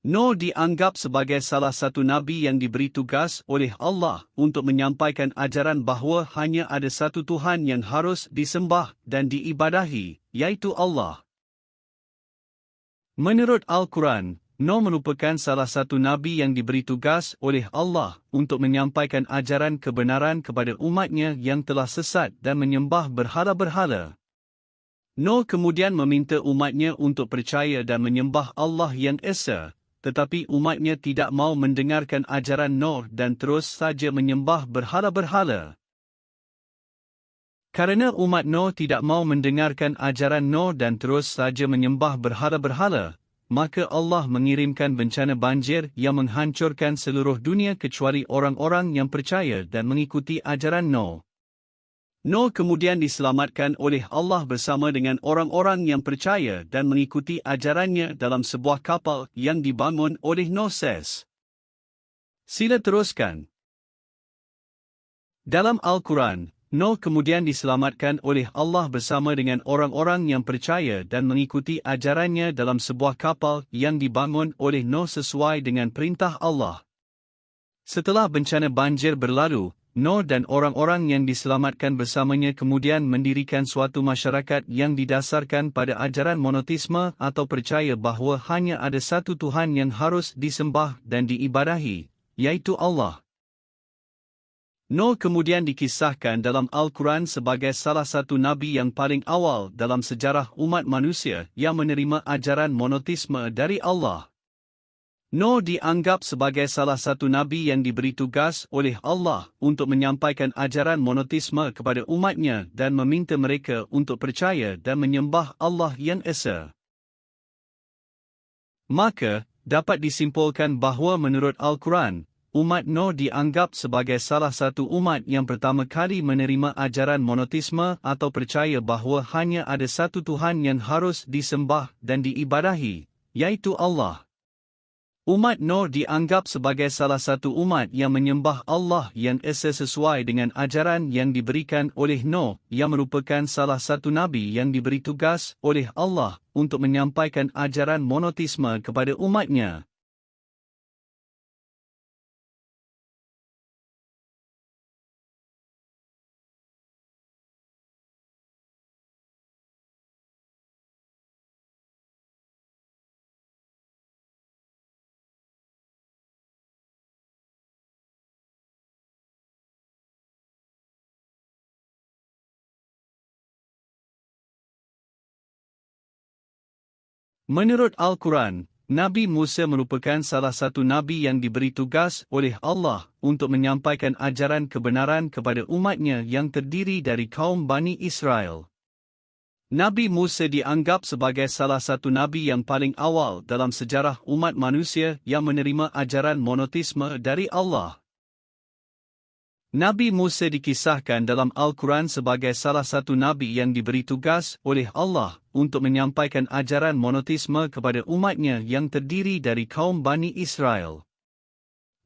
Nuh dianggap sebagai salah satu nabi yang diberi tugas oleh Allah untuk menyampaikan ajaran bahawa hanya ada satu Tuhan yang harus disembah dan diibadahi, iaitu Allah. Menurut Al-Quran, Nuh merupakan salah satu nabi yang diberi tugas oleh Allah untuk menyampaikan ajaran kebenaran kepada umatnya yang telah sesat dan menyembah berhala-berhala. Nuh kemudian meminta umatnya untuk percaya dan menyembah Allah yang esa, tetapi umatnya tidak mau mendengarkan ajaran Nuh dan terus saja menyembah berhala-berhala. Karena umat Nuh tidak mau mendengarkan ajaran Nuh dan terus saja menyembah berhala-berhala, maka Allah mengirimkan bencana banjir yang menghancurkan seluruh dunia kecuali orang-orang yang percaya dan mengikuti ajaran Nuh. Nuh kemudian diselamatkan oleh Allah bersama dengan orang-orang yang percaya dan mengikuti ajarannya dalam sebuah kapal yang dibangun oleh Nuh. Sila teruskan. Dalam Al-Quran, Nuh kemudian diselamatkan oleh Allah bersama dengan orang-orang yang percaya dan mengikuti ajarannya dalam sebuah kapal yang dibangun oleh Nuh sesuai dengan perintah Allah. Setelah bencana banjir berlalu, Nuh dan orang-orang yang diselamatkan bersamanya kemudian mendirikan suatu masyarakat yang didasarkan pada ajaran monoteisme atau percaya bahawa hanya ada satu Tuhan yang harus disembah dan diibadahi, iaitu Allah. Nuh kemudian dikisahkan dalam Al-Quran sebagai salah satu nabi yang paling awal dalam sejarah umat manusia yang menerima ajaran monoteisme dari Allah. Nuh dianggap sebagai salah satu nabi yang diberi tugas oleh Allah untuk menyampaikan ajaran monoteisme kepada umatnya dan meminta mereka untuk percaya dan menyembah Allah yang Esa. Maka, dapat disimpulkan bahawa menurut Al-Quran, umat Nuh dianggap sebagai salah satu umat yang pertama kali menerima ajaran monoteisme atau percaya bahawa hanya ada satu Tuhan yang harus disembah dan diibadahi, yaitu Allah. Umat Nuh dianggap sebagai salah satu umat yang menyembah Allah yang Esa sesuai dengan ajaran yang diberikan oleh Nuh, yang merupakan salah satu nabi yang diberi tugas oleh Allah untuk menyampaikan ajaran monoteisme kepada umatnya. Menurut Al-Quran, Nabi Musa merupakan salah satu nabi yang diberi tugas oleh Allah untuk menyampaikan ajaran kebenaran kepada umatnya yang terdiri dari kaum Bani Israel. Nabi Musa dianggap sebagai salah satu nabi yang paling awal dalam sejarah umat manusia yang menerima ajaran monoteisme dari Allah. Nabi Musa dikisahkan dalam Al-Quran sebagai salah satu nabi yang diberi tugas oleh Allah untuk menyampaikan ajaran monoteisme kepada umatnya yang terdiri dari kaum Bani Israel.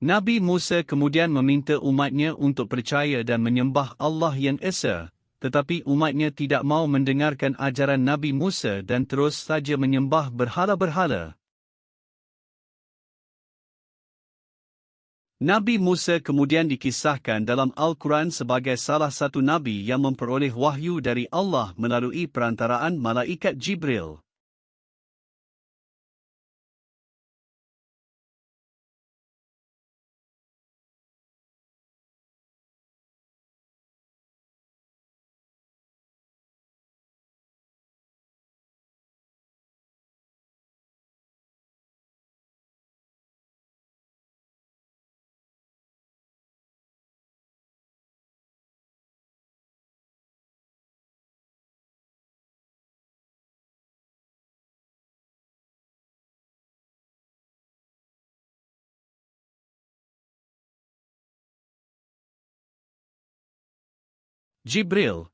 Nabi Musa kemudian meminta umatnya untuk percaya dan menyembah Allah yang Esa, tetapi umatnya tidak mau mendengarkan ajaran Nabi Musa dan terus saja menyembah berhala-berhala. Nabi Musa kemudian dikisahkan dalam Al-Quran sebagai salah satu nabi yang memperoleh wahyu dari Allah melalui perantaraan malaikat Jibril. Jibril.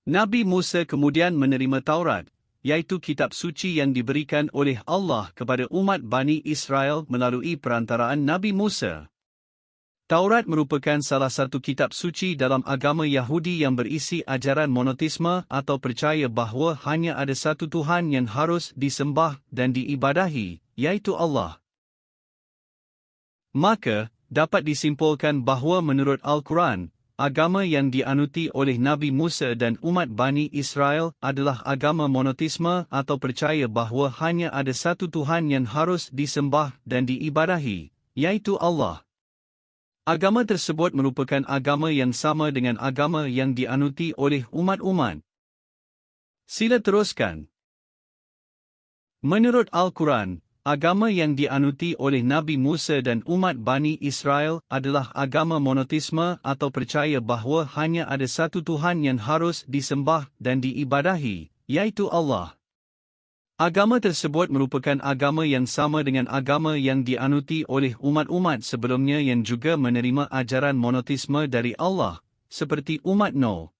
Nabi Musa kemudian menerima Taurat, iaitu kitab suci yang diberikan oleh Allah kepada umat Bani Israel melalui perantaraan Nabi Musa. Taurat merupakan salah satu kitab suci dalam agama Yahudi yang berisi ajaran monoteisme atau percaya bahawa hanya ada satu Tuhan yang harus disembah dan diibadahi, yaitu Allah. Maka, dapat disimpulkan bahawa menurut Al-Quran, agama yang dianuti oleh Nabi Musa dan umat Bani Israel adalah agama monoteisme atau percaya bahawa hanya ada satu Tuhan yang harus disembah dan diibadahi, yaitu Allah. Agama tersebut merupakan agama yang sama dengan agama yang dianuti oleh umat-umat. Sila teruskan. Menurut Al-Quran, agama yang dianuti oleh Nabi Musa dan umat Bani Israel adalah agama monoteisme atau percaya bahawa hanya ada satu Tuhan yang harus disembah dan diibadahi, yaitu Allah. Agama tersebut merupakan agama yang sama dengan agama yang dianuti oleh umat-umat sebelumnya yang juga menerima ajaran monoteisme dari Allah, seperti umat Nuh.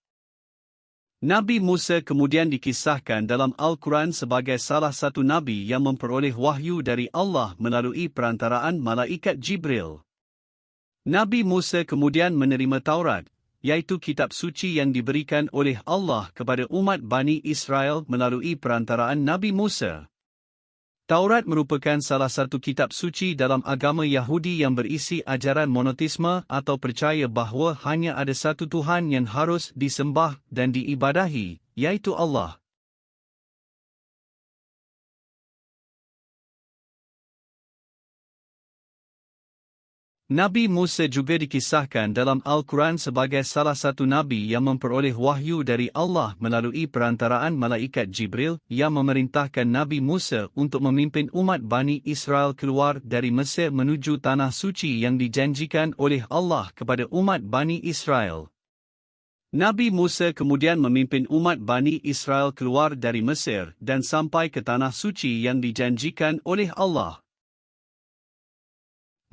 Nabi Musa kemudian dikisahkan dalam Al-Quran sebagai salah satu nabi yang memperoleh wahyu dari Allah melalui perantaraan malaikat Jibril. Nabi Musa kemudian menerima Taurat, iaitu kitab suci yang diberikan oleh Allah kepada umat Bani Israel melalui perantaraan Nabi Musa. Taurat merupakan salah satu kitab suci dalam agama Yahudi yang berisi ajaran monoteisme atau percaya bahawa hanya ada satu Tuhan yang harus disembah dan diibadahi, yaitu Allah. Nabi Musa juga dikisahkan dalam Al-Quran sebagai salah satu nabi yang memperoleh wahyu dari Allah melalui perantaraan malaikat Jibril yang memerintahkan Nabi Musa untuk memimpin umat Bani Israel keluar dari Mesir menuju Tanah Suci yang dijanjikan oleh Allah kepada umat Bani Israel. Nabi Musa kemudian memimpin umat Bani Israel keluar dari Mesir dan sampai ke Tanah Suci yang dijanjikan oleh Allah.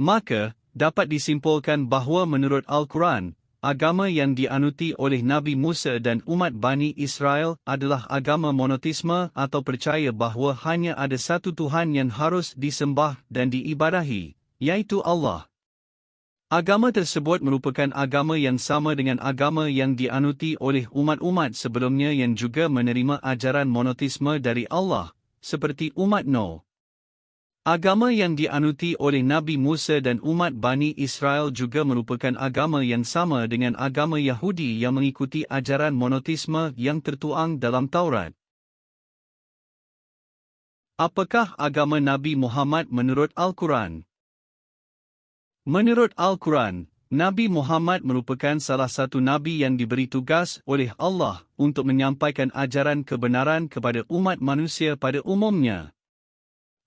Maka, dapat disimpulkan bahawa menurut Al-Quran, agama yang dianuti oleh Nabi Musa dan umat Bani Israel adalah agama monoteisme atau percaya bahawa hanya ada satu Tuhan yang harus disembah dan diibadahi, yaitu Allah. Agama tersebut merupakan agama yang sama dengan agama yang dianuti oleh umat-umat sebelumnya yang juga menerima ajaran monoteisme dari Allah, seperti umat Nuh. Agama yang dianuti oleh Nabi Musa dan umat Bani Israel juga merupakan agama yang sama dengan agama Yahudi yang mengikuti ajaran monoteisme yang tertuang dalam Taurat. Apakah agama Nabi Muhammad menurut Al-Quran? Menurut Al-Quran, Nabi Muhammad merupakan salah satu nabi yang diberi tugas oleh Allah untuk menyampaikan ajaran kebenaran kepada umat manusia pada umumnya.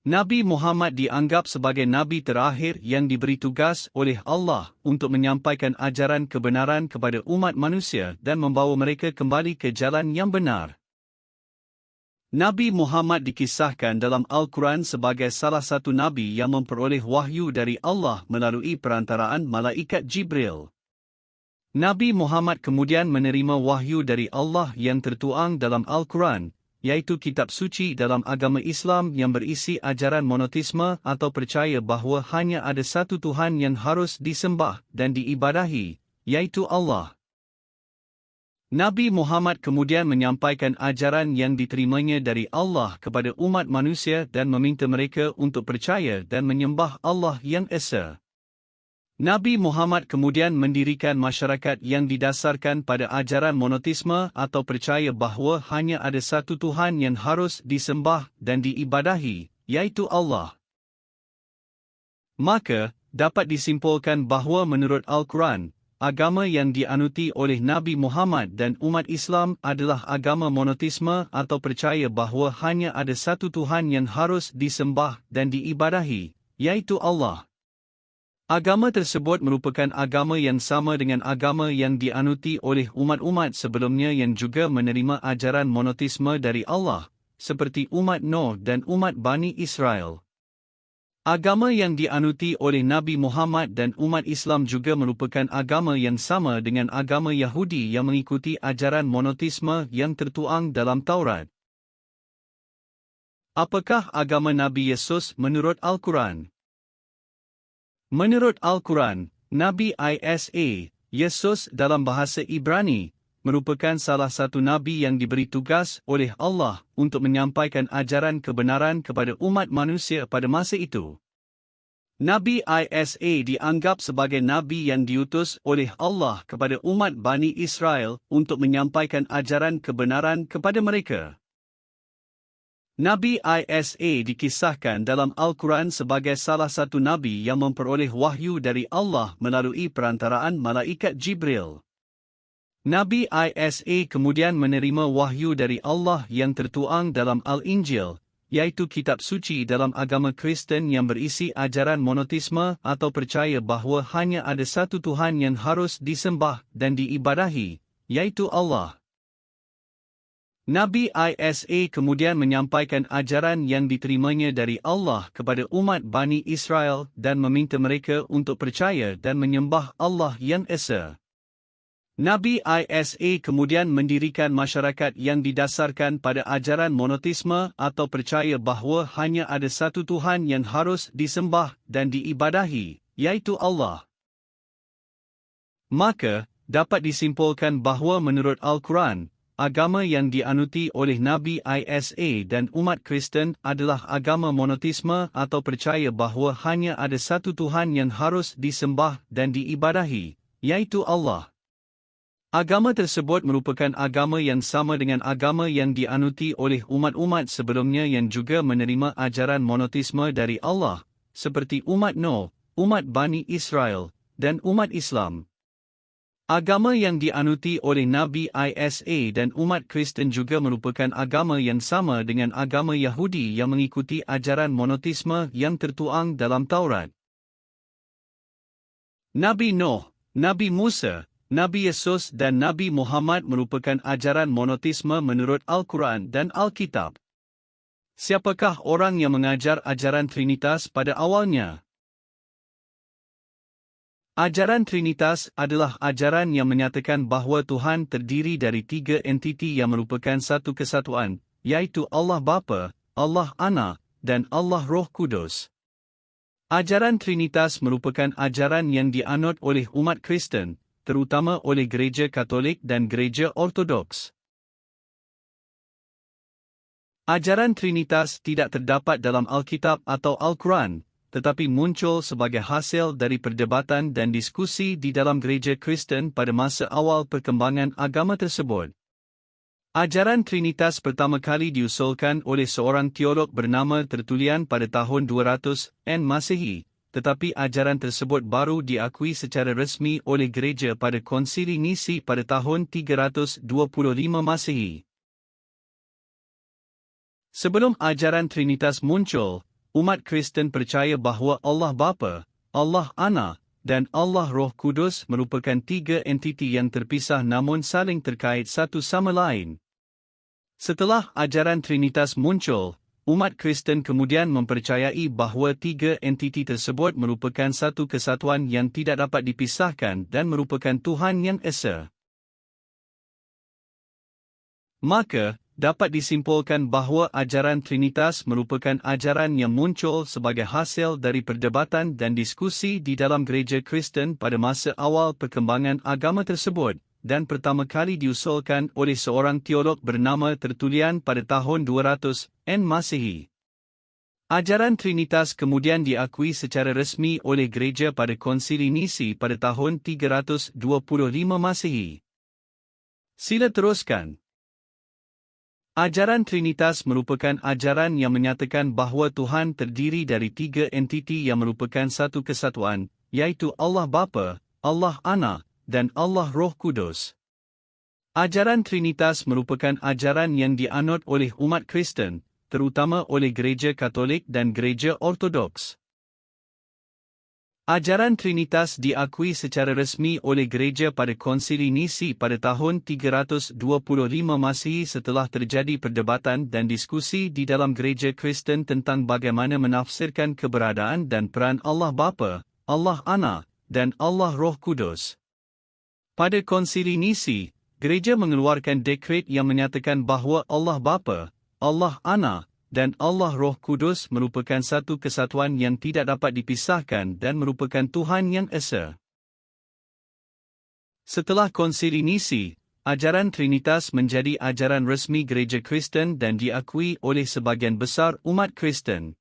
Nabi Muhammad dianggap sebagai nabi terakhir yang diberi tugas oleh Allah untuk menyampaikan ajaran kebenaran kepada umat manusia dan membawa mereka kembali ke jalan yang benar. Nabi Muhammad dikisahkan dalam Al-Quran sebagai salah satu nabi yang memperoleh wahyu dari Allah melalui perantaraan malaikat Jibril. Nabi Muhammad kemudian menerima wahyu dari Allah yang tertuang dalam Al-Quran, yaitu kitab suci dalam agama Islam yang berisi ajaran monoteisme atau percaya bahawa hanya ada satu Tuhan yang harus disembah dan diibadahi, yaitu Allah. Nabi Muhammad kemudian menyampaikan ajaran yang diterimanya dari Allah kepada umat manusia dan meminta mereka untuk percaya dan menyembah Allah yang Esa. Nabi Muhammad kemudian mendirikan masyarakat yang didasarkan pada ajaran monoteisme atau percaya bahawa hanya ada satu Tuhan yang harus disembah dan diibadahi, yaitu Allah. Maka, dapat disimpulkan bahawa menurut Al-Quran, agama yang dianuti oleh Nabi Muhammad dan umat Islam adalah agama monoteisme atau percaya bahawa hanya ada satu Tuhan yang harus disembah dan diibadahi, yaitu Allah. Agama tersebut merupakan agama yang sama dengan agama yang dianuti oleh umat-umat sebelumnya yang juga menerima ajaran monoteisme dari Allah, seperti umat Nuh dan umat Bani Israel. Agama yang dianuti oleh Nabi Muhammad dan umat Islam juga merupakan agama yang sama dengan agama Yahudi yang mengikuti ajaran monoteisme yang tertuang dalam Taurat. Apakah agama Nabi Yesus menurut Al-Quran? Menurut Al-Quran, Nabi Isa, Yesus dalam bahasa Ibrani, merupakan salah satu nabi yang diberi tugas oleh Allah untuk menyampaikan ajaran kebenaran kepada umat manusia pada masa itu. Nabi Isa dianggap sebagai nabi yang diutus oleh Allah kepada umat Bani Israel untuk menyampaikan ajaran kebenaran kepada mereka. Nabi Isa dikisahkan dalam Al-Quran sebagai salah satu nabi yang memperoleh wahyu dari Allah melalui perantaraan malaikat Jibril. Nabi Isa kemudian menerima wahyu dari Allah yang tertuang dalam Al-Injil, yaitu kitab suci dalam agama Kristen yang berisi ajaran monoteisme atau percaya bahawa hanya ada satu Tuhan yang harus disembah dan diibadahi, yaitu Allah. Nabi Isa kemudian menyampaikan ajaran yang diterimanya dari Allah kepada umat Bani Israel dan meminta mereka untuk percaya dan menyembah Allah yang Esa. Nabi Isa kemudian mendirikan masyarakat yang didasarkan pada ajaran monoteisme atau percaya bahawa hanya ada satu Tuhan yang harus disembah dan diibadahi, yaitu Allah. Maka, dapat disimpulkan bahawa menurut Al-Quran, agama yang dianuti oleh Nabi Isa dan umat Kristen adalah agama monoteisme atau percaya bahawa hanya ada satu Tuhan yang harus disembah dan diibadahi, yaitu Allah. Agama tersebut merupakan agama yang sama dengan agama yang dianuti oleh umat-umat sebelumnya yang juga menerima ajaran monoteisme dari Allah, seperti umat Nuh, umat Bani Israel, dan umat Islam. Agama yang dianuti oleh Nabi Isa dan umat Kristen juga merupakan agama yang sama dengan agama Yahudi yang mengikuti ajaran monoteisme yang tertuang dalam Taurat. Nabi Nuh, Nabi Musa, Nabi Yesus dan Nabi Muhammad merupakan ajaran monoteisme menurut Al-Quran dan Alkitab. Siapakah orang yang mengajar ajaran Trinitas pada awalnya? Ajaran Trinitas adalah ajaran yang menyatakan bahawa Tuhan terdiri dari 3 entiti yang merupakan satu kesatuan, iaitu Allah Bapa, Allah Anak, dan Allah Roh Kudus. Ajaran Trinitas merupakan ajaran yang dianut oleh umat Kristen, terutama oleh Gereja Katolik dan Gereja Ortodoks. Ajaran Trinitas tidak terdapat dalam Alkitab atau Al-Quran, tetapi muncul sebagai hasil dari perdebatan dan diskusi di dalam Gereja Kristen pada masa awal perkembangan agama tersebut. Ajaran Trinitas pertama kali diusulkan oleh seorang teolog bernama Tertullian pada tahun 200 Masehi, tetapi ajaran tersebut baru diakui secara resmi oleh Gereja pada Konsili Nisi pada tahun 325 Masehi. Sebelum ajaran Trinitas muncul, umat Kristen percaya bahawa Allah Bapa, Allah Anak, dan Allah Roh Kudus merupakan 3 entiti yang terpisah namun saling terkait satu sama lain. Setelah ajaran Trinitas muncul, umat Kristen kemudian mempercayai bahawa 3 entiti tersebut merupakan satu kesatuan yang tidak dapat dipisahkan dan merupakan Tuhan yang Esa. Maka, dapat disimpulkan bahawa ajaran Trinitas merupakan ajaran yang muncul sebagai hasil dari perdebatan dan diskusi di dalam Gereja Kristen pada masa awal perkembangan agama tersebut, dan pertama kali diusulkan oleh seorang teolog bernama Tertullian pada tahun 200 Masehi. Ajaran Trinitas kemudian diakui secara resmi oleh Gereja pada Konsili Nisi pada tahun 325 Masehi. Sila teruskan. Ajaran Trinitas merupakan ajaran yang menyatakan bahawa Tuhan terdiri dari 3 entiti yang merupakan satu kesatuan, iaitu Allah Bapa, Allah Anak, dan Allah Roh Kudus. Ajaran Trinitas merupakan ajaran yang dianut oleh umat Kristen, terutama oleh Gereja Katolik dan Gereja Ortodoks. Ajaran Trinitas diakui secara resmi oleh Gereja pada Konsili Nisi pada tahun 325 Masehi setelah terjadi perdebatan dan diskusi di dalam Gereja Kristen tentang bagaimana menafsirkan keberadaan dan peran Allah Bapa, Allah Anak, dan Allah Roh Kudus. Pada Konsili Nisi, Gereja mengeluarkan dekret yang menyatakan bahawa Allah Bapa, Allah Anak, dan Allah Roh Kudus merupakan satu kesatuan yang tidak dapat dipisahkan dan merupakan Tuhan yang Esa. Setelah Konsili Nisi, ajaran Trinitas menjadi ajaran resmi Gereja Kristen dan diakui oleh sebagian besar umat Kristen.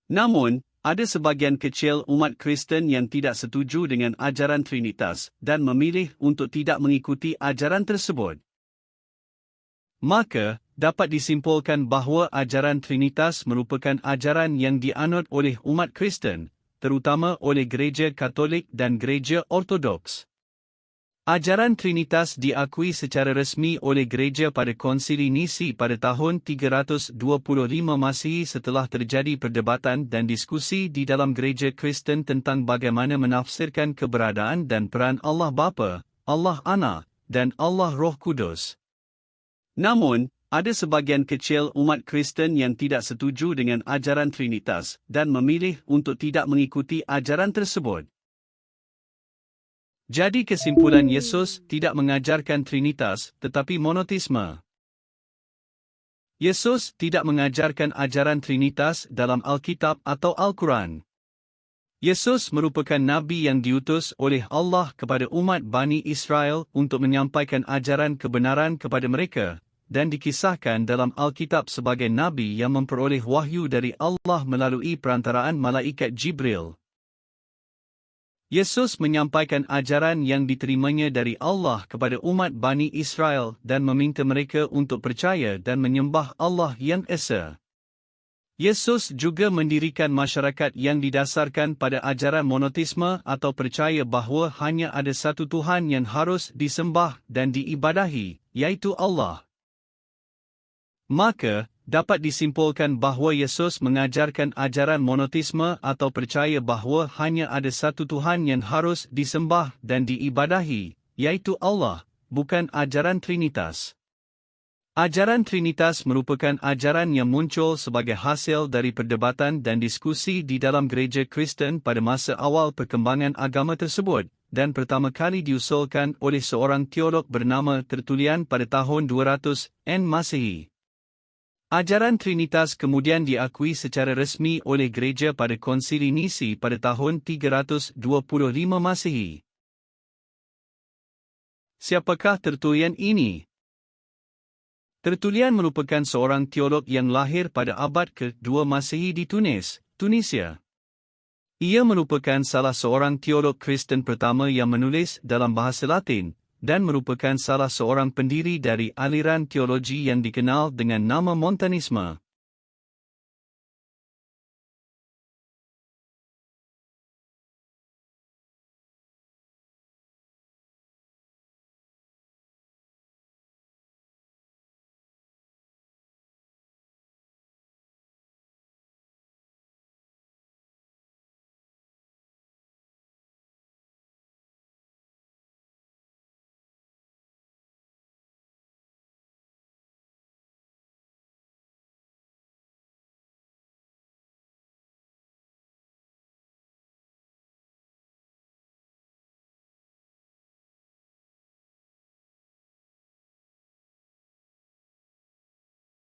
Namun, ada sebagian kecil umat Kristen yang tidak setuju dengan ajaran Trinitas dan memilih untuk tidak mengikuti ajaran tersebut. Maka, dapat disimpulkan bahawa ajaran Trinitas merupakan ajaran yang dianut oleh umat Kristen, terutama oleh Gereja Katolik dan Gereja Ortodoks. Ajaran Trinitas diakui secara resmi oleh Gereja pada Konsili Nisi pada tahun 325 Masehi setelah terjadi perdebatan dan diskusi di dalam Gereja Kristen tentang bagaimana menafsirkan keberadaan dan peran Allah Bapa, Allah Anak, dan Allah Roh Kudus. Namun, ada sebagian kecil umat Kristen yang tidak setuju dengan ajaran Trinitas dan memilih untuk tidak mengikuti ajaran tersebut. Jadi kesimpulan Yesus tidak mengajarkan Trinitas tetapi monoteisme. Yesus tidak mengajarkan ajaran Trinitas dalam Alkitab atau Al-Quran. Yesus merupakan Nabi yang diutus oleh Allah kepada umat Bani Israel untuk menyampaikan ajaran kebenaran kepada mereka, dan dikisahkan dalam Alkitab sebagai Nabi yang memperoleh wahyu dari Allah melalui perantaraan malaikat Jibril. Yesus menyampaikan ajaran yang diterimanya dari Allah kepada umat Bani Israel dan meminta mereka untuk percaya dan menyembah Allah yang Esa. Yesus juga mendirikan masyarakat yang didasarkan pada ajaran monoteisme atau percaya bahawa hanya ada satu Tuhan yang harus disembah dan diibadahi, yaitu Allah. Maka, dapat disimpulkan bahawa Yesus mengajarkan ajaran monoteisme atau percaya bahawa hanya ada satu Tuhan yang harus disembah dan diibadahi, yaitu Allah, bukan ajaran Trinitas. Ajaran Trinitas merupakan ajaran yang muncul sebagai hasil dari perdebatan dan diskusi di dalam gereja Kristen pada masa awal perkembangan agama tersebut, dan pertama kali diusulkan oleh seorang teolog bernama Tertullian pada tahun 200 Masehi. Ajaran Trinitas kemudian diakui secara resmi oleh gereja pada Konsili Nisi pada tahun 325 Masehi. Siapakah Tertullian ini? Tertullian merupakan seorang teolog yang lahir pada abad ke-2 Masehi di Tunis, Tunisia. Ia merupakan salah seorang teolog Kristen pertama yang menulis dalam bahasa Latin, dan merupakan salah seorang pendiri dari aliran teologi yang dikenal dengan nama Montanisme.